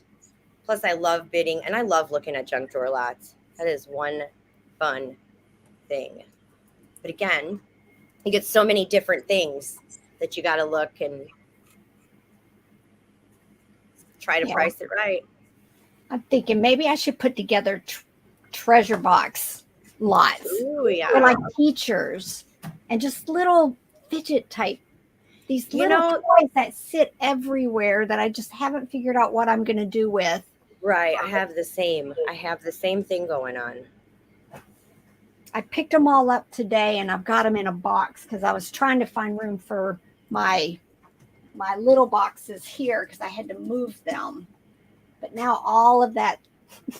Plus I love bidding and I love looking at junk drawer lots. That is one fun thing. But again, you get so many different things that you got to look and try to price it right. I'm thinking maybe I should put together treasure box lots. Ooh, yeah. For like teachers and just little fidget type, these little toys that sit everywhere that I just haven't figured out what I'm going to do with. Right. I have the same thing going on. I picked them all up today and I've got them in a box because I was trying to find room for my little boxes here because I had to move them. But now all of that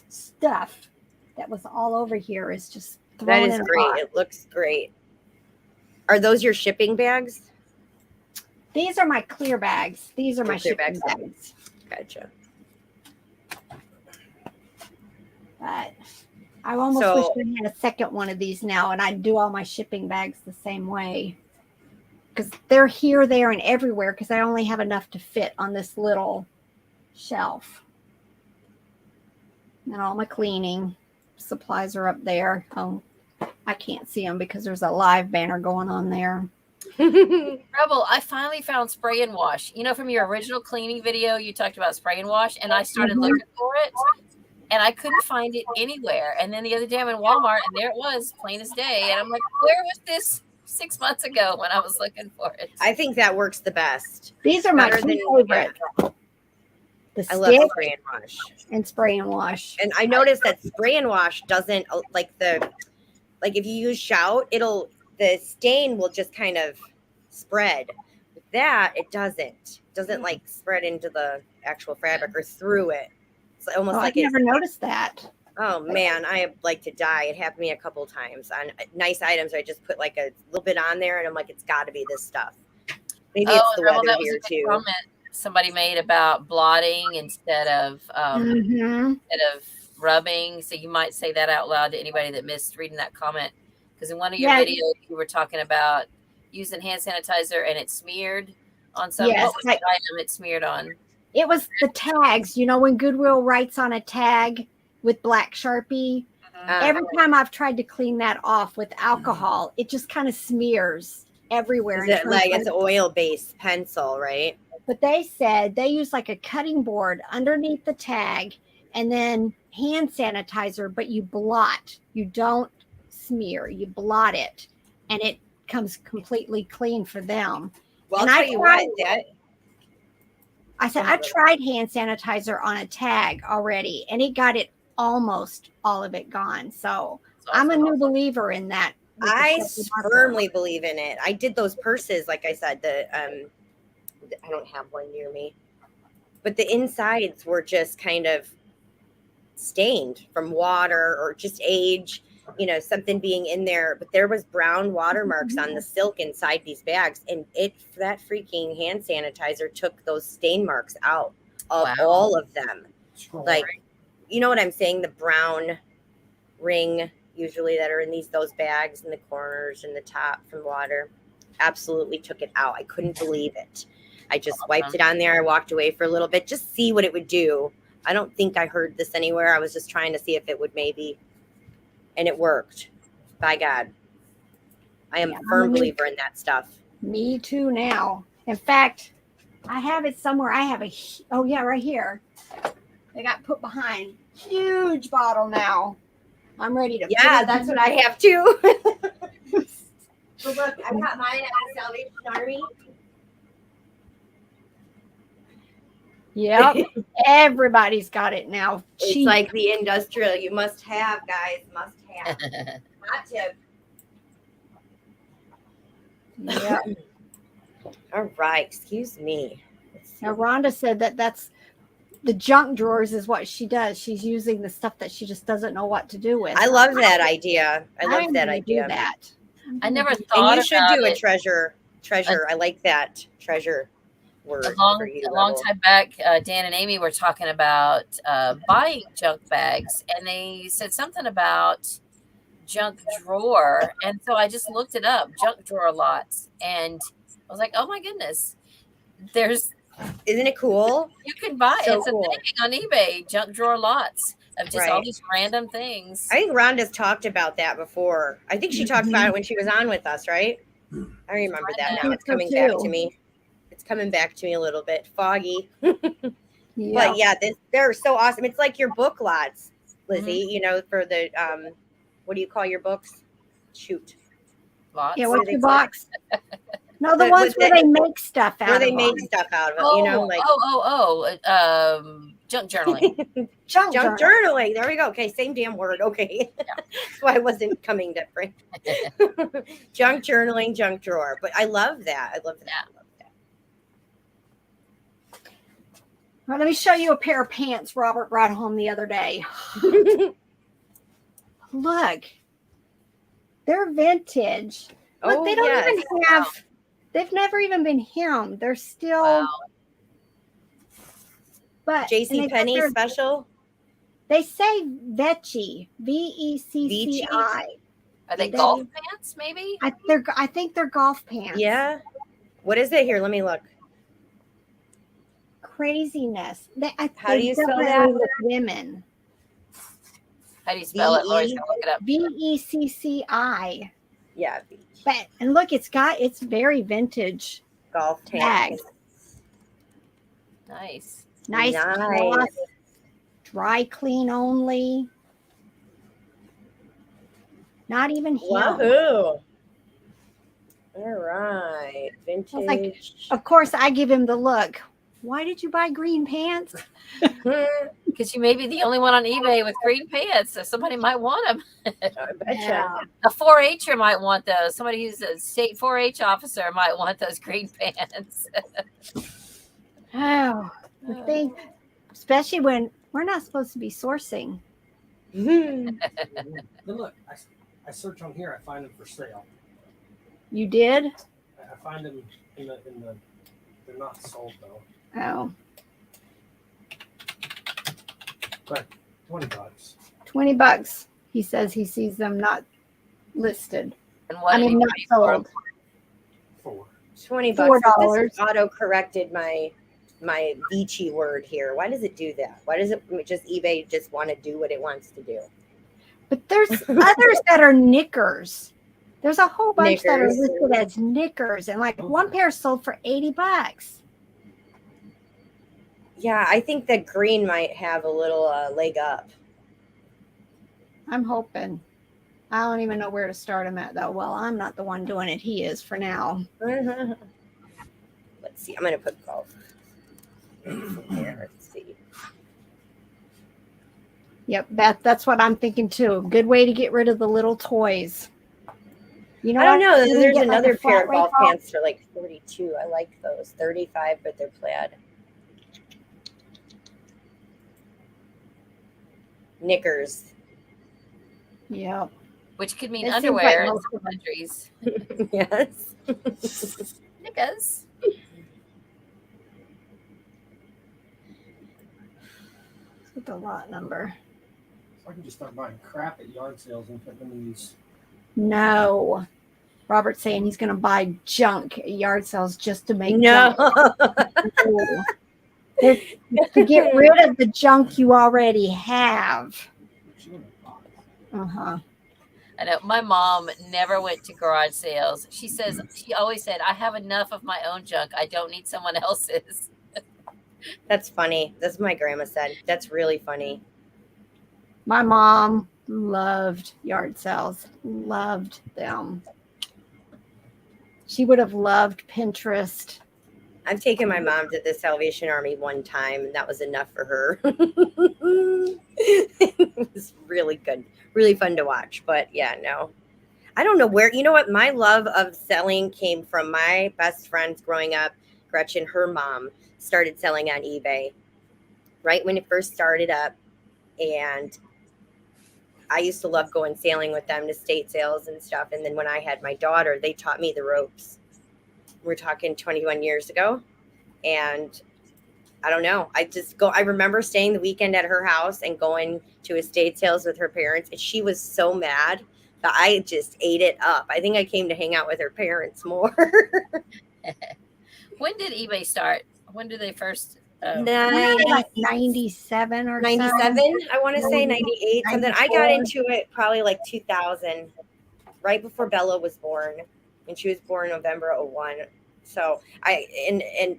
stuff that was all over here is just thrown that in is a great. box. It looks great. Are those your shipping bags? These are my clear bags. These are my clear shipping bags. Gotcha. But I almost wish I had a second one of these now and I'd do all my shipping bags the same way. Because they're here, there, and everywhere because I only have enough to fit on this little shelf. And all my cleaning supplies are up there. Oh, I can't see them because there's a live banner going on there. Rebel, I finally found spray and wash. From your original cleaning video, you talked about spray and wash, and I started looking for it, and I couldn't find it anywhere. And then the other day I'm in Walmart, and there it was, plain as day. And I'm like, where was this 6 months ago when I was looking for it? I think that works the best. These are my favorite. I love spray and wash. And spray and wash. And I noticed that spray and wash doesn't if you use Shout, the stain will just kind of spread. With that, it doesn't spread into the actual fabric or through it. It's almost I've never noticed that. Oh man, I like to die. It happened to me a couple of times on nice items. I just put like a little bit on there and I'm like, it's got to be this stuff. Maybe it's the weather here too. Comment somebody made about blotting instead of rubbing. So you might say that out loud to anybody that missed reading that comment. Because in one of your videos, you were talking about using hand sanitizer and it smeared on something. What was the item it smeared on? It was the tags. You know, when Goodwill writes on a tag with black Sharpie, every time I've tried to clean that off with alcohol, it just kind of smears everywhere. Is it like it's an oil-based pencil, right? But they said they use like a cutting board underneath the tag and then hand sanitizer, but you blot. You don't smear. You blot it, and it comes completely clean for them. Well, And I'll I tell you what, that I said, I tried hand sanitizer on a tag already, and it got it almost all of it gone. So I'm a new believer in that. with the I Sharpie marker. firmly believe in it. I did those purses, like I said, I don't have one near me, but the insides were just kind of stained from water or just age, you know, something being in there. But there was brown watermarks on the silk inside these bags, and that freaking hand sanitizer took those stain marks out of all of them. Like, you know what I'm saying? The brown ring usually that are in those bags in the corners and the top from water absolutely took it out. I couldn't believe it. I just wiped it on there. I walked away for a little bit, just see what it would do. I don't think I heard this anywhere. I was just trying to see if it would maybe, and it worked. By God. I am a firm believer in that stuff. Me too now. In fact, I have it somewhere. I have right here. They got put behind. Huge bottle now. I'm ready to. Yeah, that's what I have too. So look, I got mine at the Salvation Army. Yep. Everybody's got it now. It's like the industrial. You must have, guys. Must have. Hot tip. Yeah. All right. Excuse me. Now Rhonda said that's the junk drawers is what she does. She's using the stuff that she just doesn't know what to do with. I love that idea. I love I'm that gonna idea. do that. I never thought And you should about do a it. treasure. I like that treasure word for you. A long time back, Dan and Amy were talking about buying junk bags, and they said something about junk drawer, and so I just looked it up, junk drawer lots, and I was like, oh my goodness, Isn't it cool? you can buy So it's cool. a thing on eBay, junk drawer lots of just all Right. these random things. I think Rhonda's talked about that before. I think she talked about it when she was on with us, right? I remember that now. think It's so coming back too. to me. It's coming back to me a little bit foggy. Yeah. But yeah, they're so awesome. It's like your book lots, Lizzie, you know, for the what do you call your books? Shoot. Lots. Yeah, what what's do your they call it? box? No, the But ones with where they make stuff out Where of they them. make stuff out of it, you know, like Junk journaling. Junk junk journal. journaling. There we go. Okay, same damn word. Okay. That's why I wasn't coming different. Junk journaling, junk drawer. But I love that. I love that. I love that. Well, let me show you a pair of pants Robert brought home the other day. Look, they're vintage. Look, they don't even have. They've never even been hemmed. They're still. Wow. But JC Penney special. They say Vecchi, Vecci. Are they golf pants, maybe? I think they're golf pants. Yeah. What is it here? Let me look. Craziness. How do you spell definitely that? look women. How do you spell it? Lori's gonna look it up. Vecci. Yeah. But and look, it's very vintage. Golf Tag. tag. Nice. Nice cloth, dry clean only. Not even him. Wahoo. All right. Vintage. Like, of course, I give him the look. Why did you buy green pants? Because you may be the only one on eBay with green pants, so somebody might want them. I betcha. Yeah. A 4-H'er might want those. Somebody who's a state 4-H officer might want those green pants. Oh, the thing, especially when we're not supposed to be sourcing. Then look, I search on here. I find them for sale. You did? I find them in the. They're not sold though. Oh, But $20. $20. He says he sees them not listed. And what I mean, did not he pay for 'em? sold. $4. $20. $4. Auto corrected my my beachy word here. Why does it do that? Why does it just eBay just want to do what it wants to do? But there's others that are knickers. There's a whole bunch that are Knickers. listed as knickers, and like one pair sold for $80. Yeah, I think that green might have a little leg up. I'm hoping. I don't even know where to start him at though. Well, I'm not the one doing it. He is for now. Let's see. I'm gonna put golf. Here, let's see. Yep, that's what I'm thinking too. Good way to get rid of the little toys. You know, I don't know. You can There's get, like, another a pair of flat golf weight ball. pants for like 42. I like those. 35, but they're plaid. Knickers. Yep. Which could mean It seems underwear like in most some of them. countries. Yes. Knickers. With the lot number. So I can just start buying crap at yard sales and put them in these. No. Robert's saying he's going to buy junk at yard sales just to make No. junk. No. To get rid of the junk you already have. Uh-huh. I know my mom never went to garage sales. She always said, I have enough of my own junk. I don't need someone else's. That's funny. That's what my grandma said. That's really funny. My mom loved yard sales. Loved them. She would have loved Pinterest. I've taken my mom to the Salvation Army one time, and that was enough for her. It was really good, really fun to watch. But yeah, no, I don't know where. You know what? My love of selling came from my best friends growing up. Gretchen, her mom, started selling on eBay right when it first started up, and I used to love going sailing with them to state sales and stuff. And then when I had my daughter, they taught me the ropes. We're talking 21 years ago. And I don't know. I remember staying the weekend at her house and going to estate sales with her parents. And she was so mad that I just ate it up. I think I came to hang out with her parents more. When did eBay start? When did they first? Like 97 or 97, so. I want to say 98, something. I got 94. into it probably like 2000, right before Bella was born, and she was born November 01. So and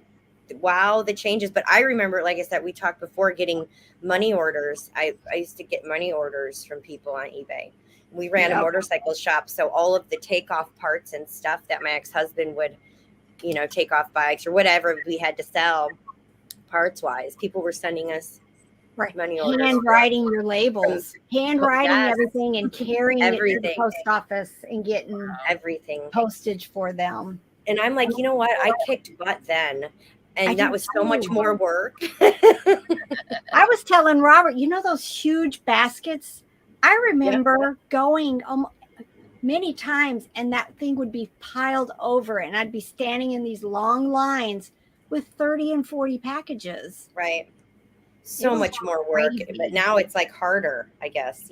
wow, the changes. But I remember, like I said, we talked before, getting money orders. I used to get money orders from people on eBay. We ran a motorcycle shop, so all of the takeoff parts and stuff that my ex-husband would, take off bikes or whatever we had to sell parts wise, people were sending us money orders. Handwriting your labels, handwriting Yes. everything and carrying it to the Everything. post office and getting Everything. postage for them. And I'm like, you know what? I kicked butt then. And I that did was so much too. more work. I was telling Robert, those huge baskets? I remember going many times and that thing would be piled over and I'd be standing in these long lines with 30 and 40 packages. Right. So much more work. crazy. But now it's like harder, I guess,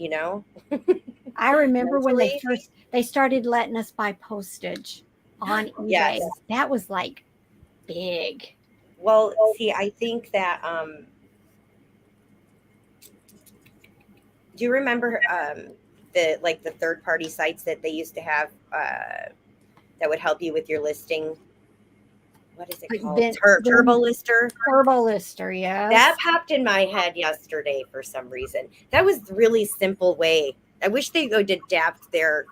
I remember when Mentally. they started letting us buy postage on eBay. Yes. That was like big. Well, see, I think that do you remember the third party sites that they used to have that would help you with your listing? What is it Like called? Turbo Lister. Turbo Lister, yeah. That popped in my head yesterday for some reason. That was a really simple way. I wish they would adapt their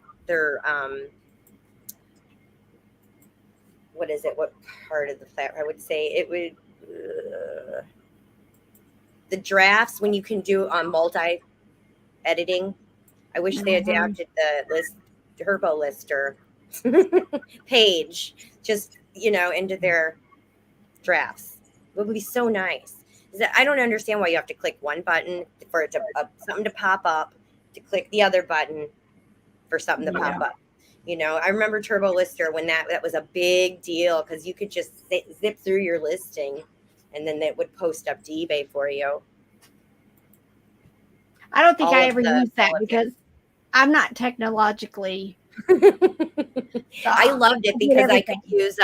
what is it? What part of the platform? I would say it would the drafts when you can do on multi editing. I wish they adapted the Turbo Lister page just into their drafts. It would be so nice. I don't understand why you have to click one button for it to something to pop up, to click the other button for something to pop up. I remember Turbo Lister when that was a big deal because you could just zip through your listing and then it would post up to eBay for you. I don't think all I of ever the used that quality. because I'm not technologically I loved it I did because I could everything. use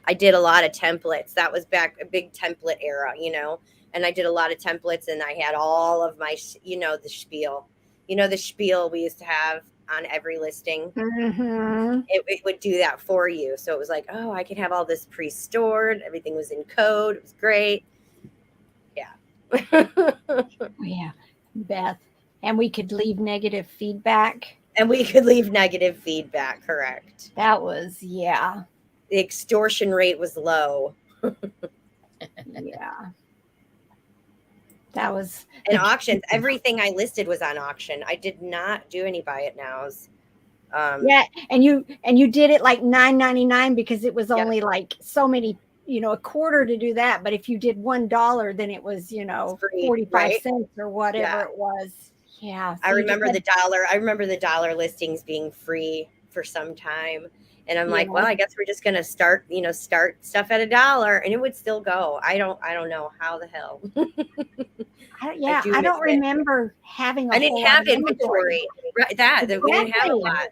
I did a lot of templates. That was back a big template era, you know. And I did a lot of templates and I had all of my the spiel. You know the spiel we used to have on every listing. Mm-hmm. It would do that for you. So it was like, oh, I can have all this pre-stored. Everything was in code. It was great. Yeah. Yeah, Beth. And we could leave negative feedback. And we could leave negative feedback, correct. That was, yeah. The extortion rate was low. Yeah. That was And auctions, everything I listed was on auction. I did not do any buy it nows. Yeah, and you did it like $9.99 because it was Yep. only like so many, a quarter to do that. But if you did $1, then it was, free, 45 right? cents or whatever Yeah. it was. Yeah. I so you remember just the dollar. I remember the dollar listings being free for some time. And I'm like, Yeah. well, I guess we're just gonna start stuff at $1 and it would still go. I don't know how the hell. I do don't miss it. remember having a I didn't whole lot have of inventory. Right, we didn't have a lot.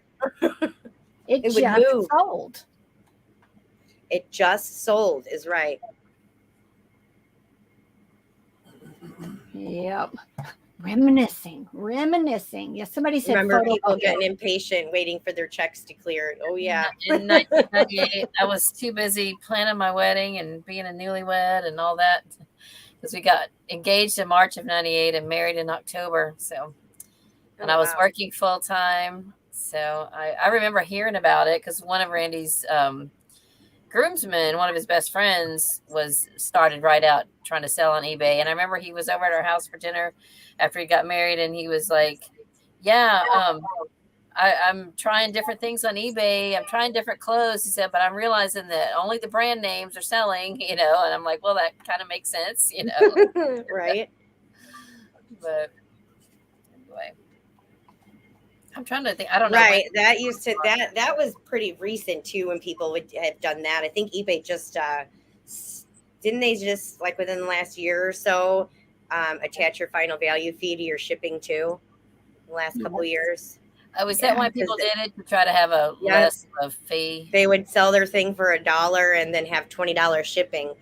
It It would just move. sold. It just sold is right. Yep. Reminiscing. Yeah, somebody said Remember photo people copy. getting impatient waiting for their checks to clear. Oh yeah. In 1998, I was too busy planning my wedding and being a newlywed and all that, because we got engaged in March of 98 and married in October. So, and I was wow. working full time. So I remember hearing about it because one of Randy's groomsmen, one of his best friends, started right out trying to sell on eBay. And I remember he was over at our house for dinner after he got married, and he was like, yeah, I'm trying different things on eBay. I'm trying different clothes. He said, but I'm realizing that only the brand names are selling, and I'm like, well, that kind of makes sense, Right. But anyway, I'm trying to think. I don't know. Right. That used to that was pretty recent too when people would have done that. I think eBay just didn't they just like within the last year or so attach your final value fee to your shipping too? The last couple of years. Was that why people did it, to try to have a less of fee? They would sell their thing for $1 and then have $20 shipping,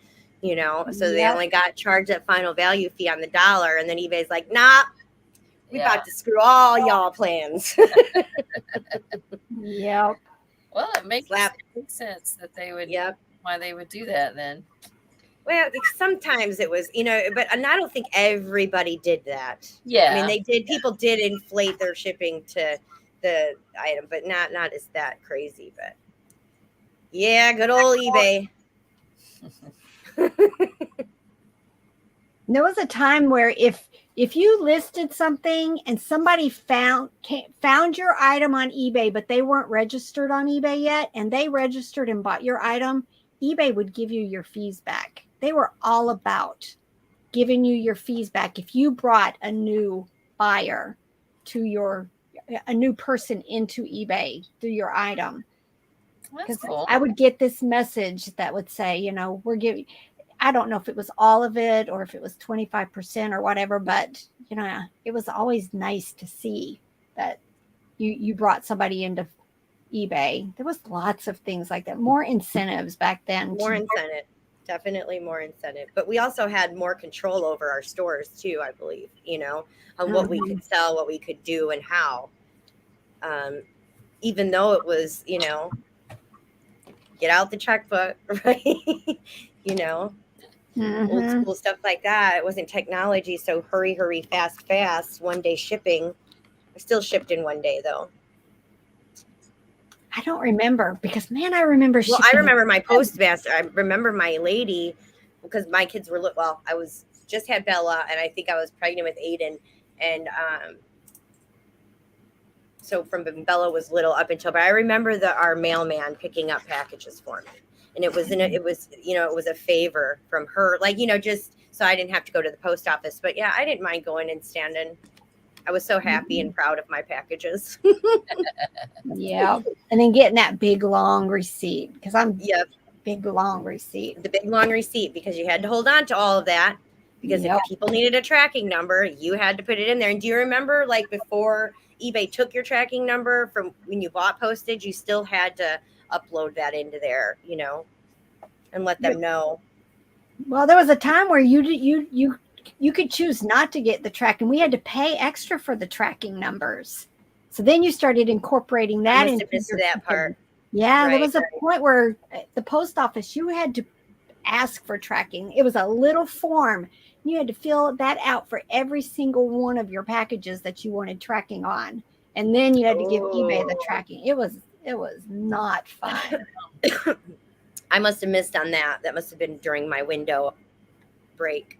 so they only got charged that final value fee on the $1, and then eBay's like, nah, we about to screw all y'all plans. Yep. Well, it makes sense that they would. Yep. Why they would do that then? Well, sometimes it was, but I don't think everybody did that. Yeah. I mean, people did inflate their shipping to the item, but not as that crazy. But yeah, good old eBay. There was a time where if you listed something and somebody found your item on eBay, but they weren't registered on eBay yet, and they registered and bought your item, eBay would give you your fees back. They were all about giving you your fees back if you brought a new buyer to a new person into eBay through your item. That's cool. I would get this message that would say, we're giving, I don't know if it was all of it or if it was 25% or whatever, but it was always nice to see that you brought somebody into eBay. There was lots of things like that, more incentives back then. More incentive, definitely more incentive. But we also had more control over our stores too, I believe, on what we could sell, what we could do, and how. Even though it was, get out the checkbook, right? Old school stuff like that. It wasn't technology, so hurry, fast, 1 day shipping. I still shipped in 1 day though. I don't remember because I remember. Well, I remember my postmaster. I remember my lady because my kids were I was just had Bella, and I think I was pregnant with Aiden, and so from when Bella was little up until. But I remember our mailman picking up packages for me, and it was it was a favor from her, just so I didn't have to go to the post office. But yeah, I didn't mind going and standing. I was so happy and proud of my packages. Yeah. And then getting that big, long receipt because big, long receipt. The big, long receipt, because you had to hold on to all of that because if people needed a tracking number, you had to put it in there. And do you remember before eBay took your tracking number from when you bought postage, you still had to upload that into there, you know, and let them know. Well, there was a time where you could choose not to get the tracking. We had to pay extra for the tracking numbers. So then you started incorporating that Must into have missed your that shipping. part. Yeah, there Right, was a point where at the post office you had to ask for tracking. It was a little form. You had to fill that out for every single one of your packages that you wanted tracking on. And then you had to give eBay the Oh. tracking. It was not fun. I must have missed on that. That must have been during my window break.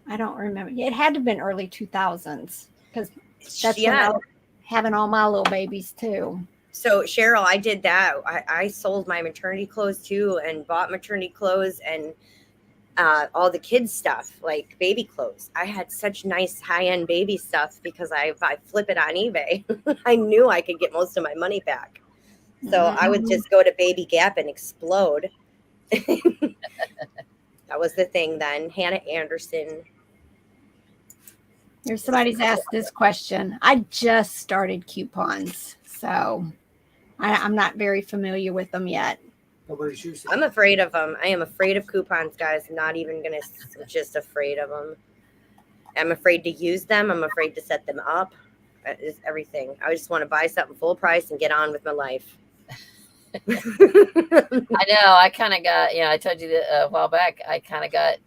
I don't remember. It had to have been early 2000s because that's when Yeah. I was having all my little babies too. So Cheryl, I did that. I sold my maternity clothes too, and bought maternity clothes and all the kids stuff, like baby clothes. I had such nice high-end baby stuff because I flip it on eBay. I knew I could get most of my money back. So I would just go to Baby Gap and explode. That was the thing then. Hannah Anderson. There's somebody's asked this question. I just started coupons, so I'm not very familiar with them yet. Nobody's used I'm afraid of them. I am afraid of coupons, guys. I'm not even going to, just afraid of them. I'm afraid to use them. I'm afraid to set them up. It's everything. I just want to buy something full price and get on with my life. I know. I kind of got, I told you that a while back, I kind of got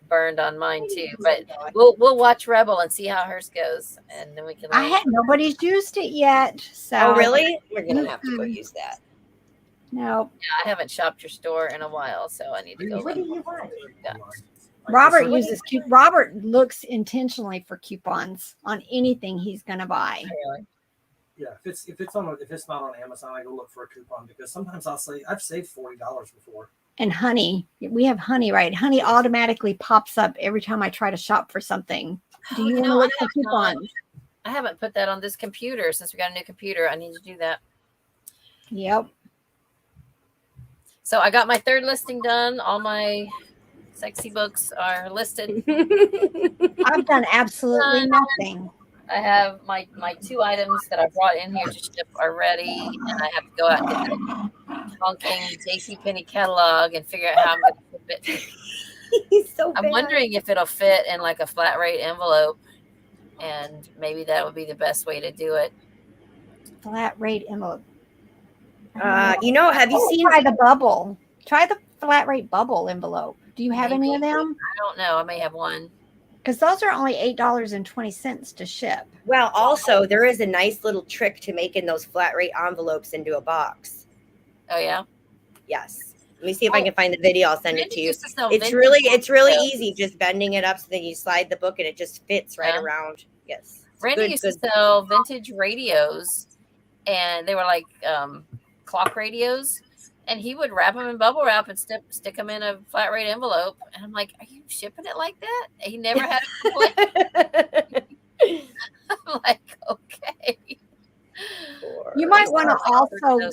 burned on mine too, but we'll watch Rebel and see how hers goes. And then we can. Nobody's used it yet. So. Oh, really? We're going to have to go use that. No. Yeah, I haven't shopped your store in a while, so I need to go. What do you want? Robert Robert looks intentionally for coupons on anything he's going to buy. Really? Yeah, if it's not on Amazon, I go look for a coupon because sometimes I've saved $40 before. And Honey, we have Honey, right? Honey automatically pops up every time I try to shop for something. Do you want to look for coupons? I haven't put that on this computer since we got a new computer. I need to do that. Yep. So I got my third listing done. All my sexy books are listed. I've done absolutely nothing. I have my 2 items that I brought in here to ship are ready, and I have to go out and get the honking JCPenney catalog and figure out how I'm going to ship it. He's so bad. I'm wondering if it'll fit in like a flat rate envelope, and maybe that would be the best way to do it. Flat rate envelope. Have you seen? Try the bubble. Try the flat rate bubble envelope. Do you have any of them? I don't know. I may have one. Because those are only $8.20 to ship. Well, also there is a nice little trick to making those flat rate envelopes into a box. Oh yeah. Yes. Let me see if I can find the video. I'll send it to you. It's really really easy. Just bending it up so then you slide the book and it just fits right around. Yes. Randy used to sell vintage radios, and they were like clock radios, and he would wrap them in bubble wrap and stick them in a flat rate envelope. And I'm like, are you shipping it like that? He never had a I'm like, okay. You might want to also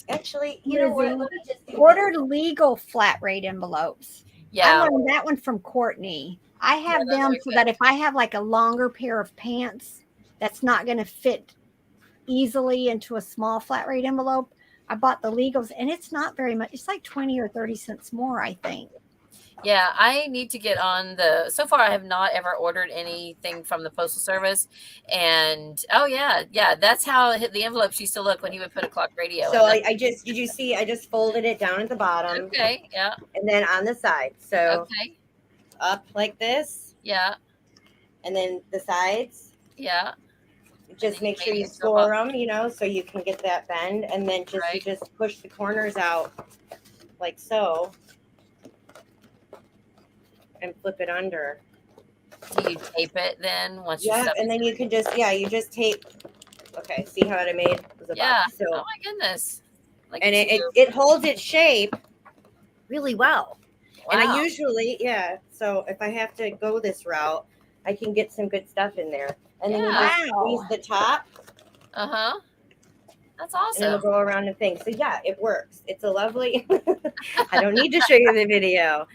actually, you know what? Let me just order legal flat rate envelopes. Yeah. I learned that one from Courtney. I have them so that if I have like a longer pair of pants that's not going to fit easily into a small flat rate envelope, I bought the legals, and it's not very much. It's like 20 or 30 cents more, I think. Yeah, I need to get on so far I have not ever ordered anything from the Postal Service. And that's how the envelopes used to look when he would put a clock radio So in. did you see, I just folded it down at the bottom. Okay, yeah. And then on the side. So okay. Up like this. Yeah. And then the sides. Yeah. Just make sure you score them, so you can get that bend. And then you just push the corners out like so. And flip it under. Do you tape it then once you and then you can you just tape. Okay, see how I made it was a box. So, oh my goodness. And it holds its shape really well. Wow. And I usually, so if I have to go this route, I can get some good stuff in there. And then you just squeeze the top. Uh-huh. That's awesome. And it'll go around the thing. So it works. It's a lovely I don't need to show you the video.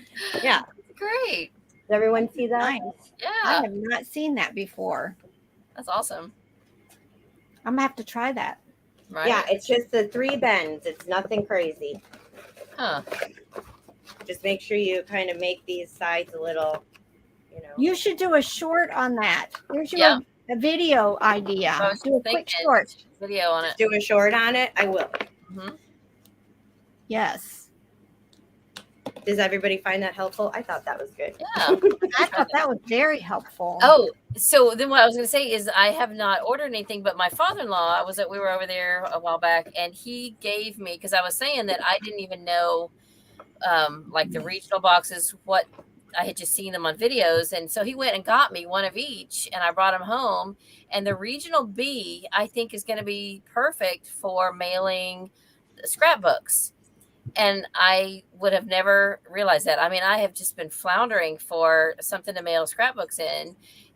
Yeah. Great. Does everyone see that? Nice. Yeah. I have not seen that before. That's awesome. I'm gonna have to try that. right? Yeah, it's just the 3 bends. It's nothing crazy. Huh. Just make sure you kind of make these sides a little, you know. You should do a short on that. There's your Yeah. a video idea. I was Do a thinking quick short. video on it. Just do a short on it. I will. Mhm. Yes. Does everybody find that helpful? I thought that was good. Yeah. I thought that was very helpful. Oh, so then what I was going to say is I have not ordered anything, but my father-in-law, we were over there a while back, and he gave me, because I was saying that I didn't even know, like the regional boxes, what I had just seen them on videos. And so he went and got me one of each, and I brought them home. And the regional B, I think, is going to be perfect for mailing scrapbooks. And I would have never realized that. I mean, I have just been floundering for something to mail scrapbooks in.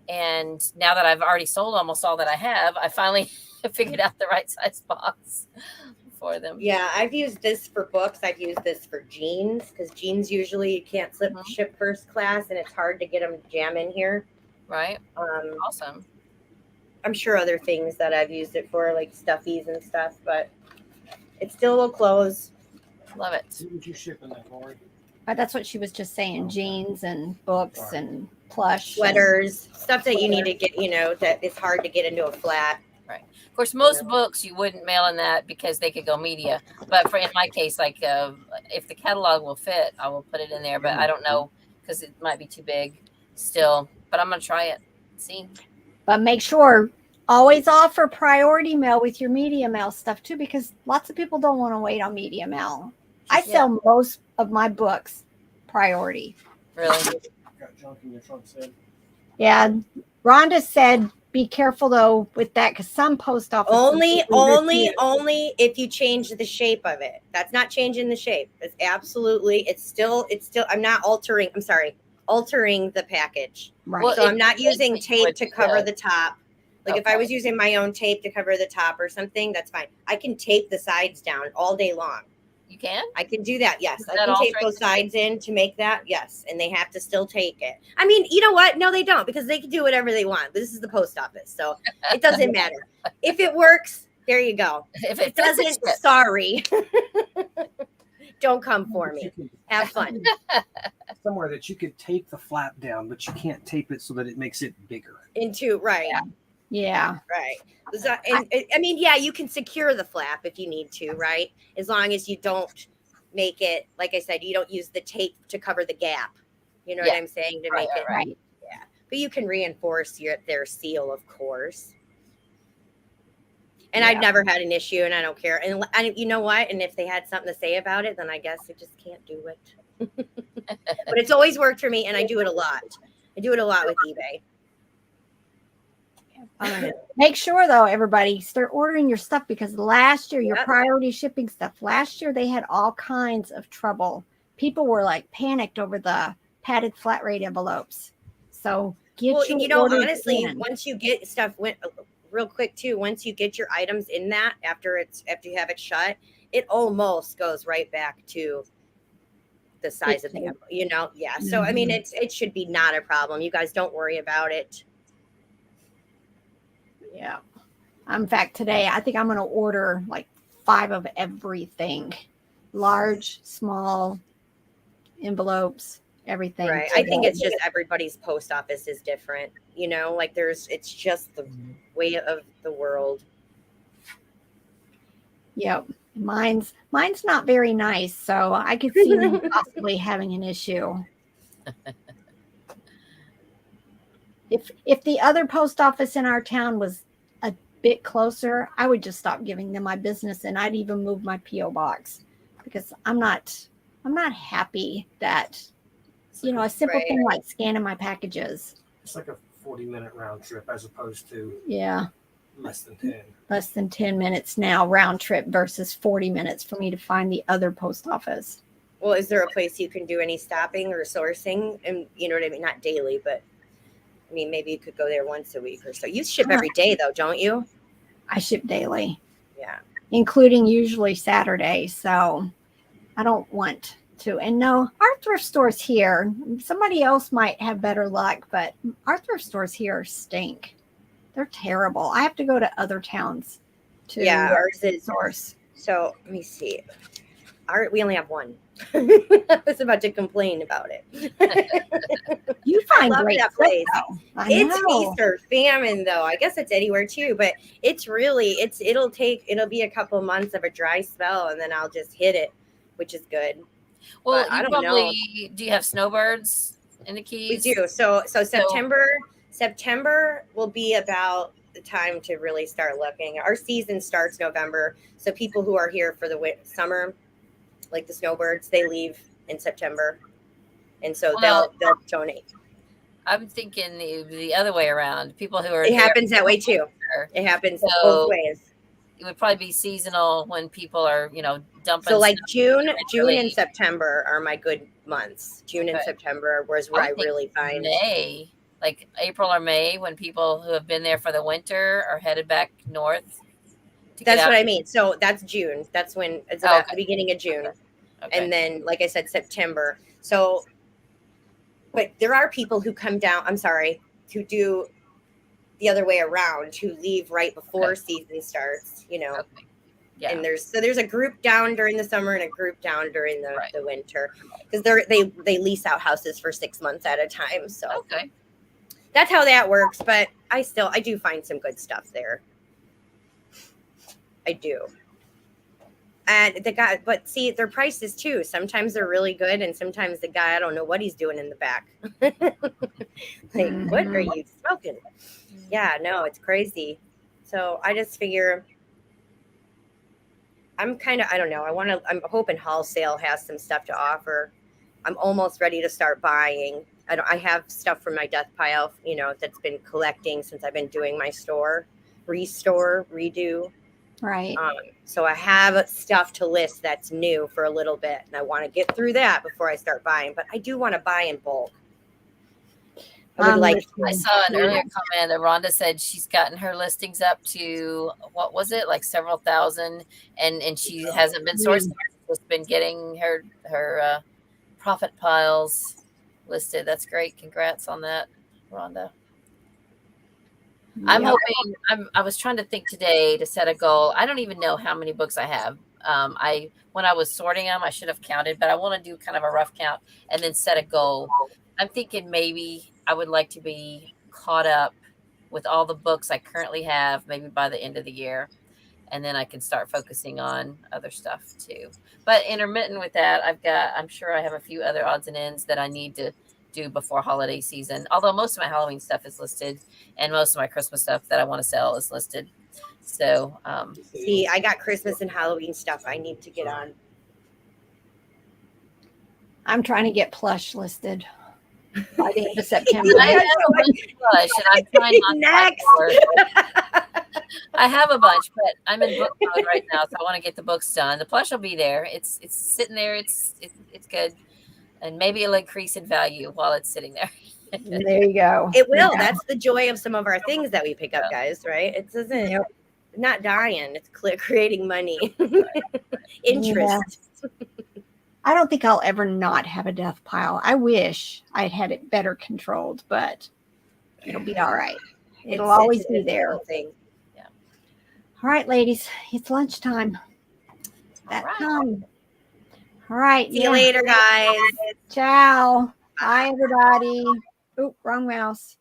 And now that I've already sold almost all that I have, I finally figured out the right size box for them. Yeah, I've used this for books. I've used this for jeans because jeans usually you can't ship first class, and it's hard to get them to jam in here. Right. Awesome. I'm sure other things that I've used it for, like stuffies and stuff, but it still will close. Love it. What would you ship in that, Lori? That's what she was just saying. Jeans and books and plush. Sweaters, stuff that you need to get, you know, that it's hard to get into a flat. Of course, most books you wouldn't mail in that because they could go media. But in my case, like if the catalog will fit, I will put it in there. But I don't know because it might be too big still. But I'm going to try it. See. But make sure always offer priority mail with your media mail stuff too, because lots of people don't want to wait on media mail. I sell most of my books priority. Really? Got junk in your trunk, said. Yeah. Rhonda said, be careful though with that because some post offices Only if you change the shape of it. That's not changing the shape. It's absolutely, it's still, I'm not altering the package. Right. Well, So I'm not using tape to cover good. the top. Like if I Okay. was using my own tape to cover the top or something, that's fine. I can tape the sides down all day long. You can? I can do that. Yes. Is I that can tape altering those sides in to make that. Yes. And they have to still take it. I mean, you know what? No, they don't because they can do whatever they want. But this is the post office. So it doesn't matter. If it works, there you go. If It fits, doesn't, fits. sorry. Don't come for me. Have fun. Somewhere that you could tape the flap down, but you can't tape it so that it makes it bigger. Right. Yeah. Right. So, I mean, yeah, you can secure the flap if you need to, right? As long as you don't make it, like I said, you don't use the tape to cover the gap. You know what I'm saying? To make it Right. Yeah. But you can reinforce their seal, of course. And I've never had an issue, and I don't care. And you know what? And if they had something to say about it, then I guess I just can't do it. But it's always worked for me, and I do it a lot. I do it a lot with eBay. Make sure though, everybody start ordering your stuff because last year, your priority shipping stuff, last year they had all kinds of trouble. People were like panicked over the padded flat rate envelopes. So honestly, once you get stuff real quick too, once you get your items in that after you have it shut, it almost goes right back to the size of the envelope, you know? Yeah. So I mean it should be not a problem. You guys don't worry about it. Yeah. In fact, today I think I'm going to order like 5 of everything, large, small envelopes, everything. Right. I think it's just everybody's post office is different, you know, like it's just the way of the world. Yep. Mine's not very nice, so I could see me possibly having an issue. If the other post office in our town was a bit closer, I would just stop giving them my business and I'd even move my PO box because I'm not happy that a simple thing like scanning my packages. It's like a 40-minute round trip as opposed to less than 10. Less than 10 minutes now round trip versus 40 minutes for me to find the other post office. Well, is there a place you can do any stopping or sourcing? And you know what I mean? Not daily, but I mean, maybe you could go there once a week or so. You ship every day though, don't you? I ship daily. Yeah. Including usually Saturday. So I don't want to. And no, our thrift stores here, somebody else might have better luck, but our thrift stores here stink. They're terrible. I have to go to other towns to Yeah, ours is. source. So let me see. We only have one. I was about to complain about it. You I find love great that stuff, place. though. I It's know. feast or famine, though. I guess it's anywhere too, but it's really it'll be a couple months of a dry spell, and then I'll just hit it, which is good. Well, But I you don't probably do. You have snowbirds in the We Keys? do. So September will be about the time to really start looking. Our season starts November, so people who are here for the summer, like the snowbirds, they leave in September, and so Well, they'll donate. I'm thinking the other way around. People who are It there happens that way too. winter, It happens So- both ways. it would probably be seasonal when people are, dumping. So like June really- and September are my good months. June and Okay. September was I where would I think really find. May, like April or May, when people who have been there for the winter are headed back north. That's what I mean. So that's June. That's when it's about the beginning of June. Okay. And then, like I said, September. So, but there are people who come down, who do the other way around, who leave right before season starts, Okay. Yeah. And there's a group down during the summer and a group down during the winter, because they lease out houses for 6 months at a time. So Okay. that's how that works. But I do find some good stuff there. I do. And but see, their prices too. Sometimes they're really good, and sometimes the guy, I don't know what he's doing in the back. Like, what are you smoking? Yeah, no, it's crazy. So I just figure I don't know. I'm hoping Haul Sale has some stuff to offer. I'm almost ready to start buying. I have stuff from my death pile, that's been collecting since I've been doing my redo. Right. So I have stuff to list that's new for a little bit, and I want to get through that before I start buying. But I do want to buy in bulk. I saw an earlier comment that Rhonda said she's gotten her listings up to, what was it, like several thousand, and she hasn't been sourcing. She's just been getting her profit piles listed. That's great. Congrats on that, Rhonda. I'm hoping. I was trying to think today to set a goal. I don't even know how many books I have. When I was sorting them, I should have counted, but I want to do kind of a rough count and then set a goal. I'm thinking maybe I would like to be caught up with all the books I currently have, maybe by the end of the year, and then I can start focusing on other stuff too. But intermittent with that, I'm sure I have a few other odds and ends that I need to do before holiday season. Although most of my Halloween stuff is listed, and most of my Christmas stuff that I want to sell is listed. So, see, I got Christmas and Halloween stuff I need to get on. I'm trying to get plush listed by the end of September. I have a bunch of plush, and I'm trying not to. I have a bunch, but I'm in book mode right now, so I want to get the books done. The plush will be there. It's sitting there. It's good, and maybe it'll increase in value while it's sitting there. There you go. It will. Yeah. That's the joy of some of our things that we pick up, guys. Right? It doesn't. Not dying. It's creating money, interest. Yeah. I don't think I'll ever not have a death pile. I wish I'd had it better controlled, but it'll be all right. It'll always be there. Thing. Yeah. All right, ladies, it's lunchtime. That time. All right. See you later, guys. Ciao. Bye, everybody. Oh, wrong mouse.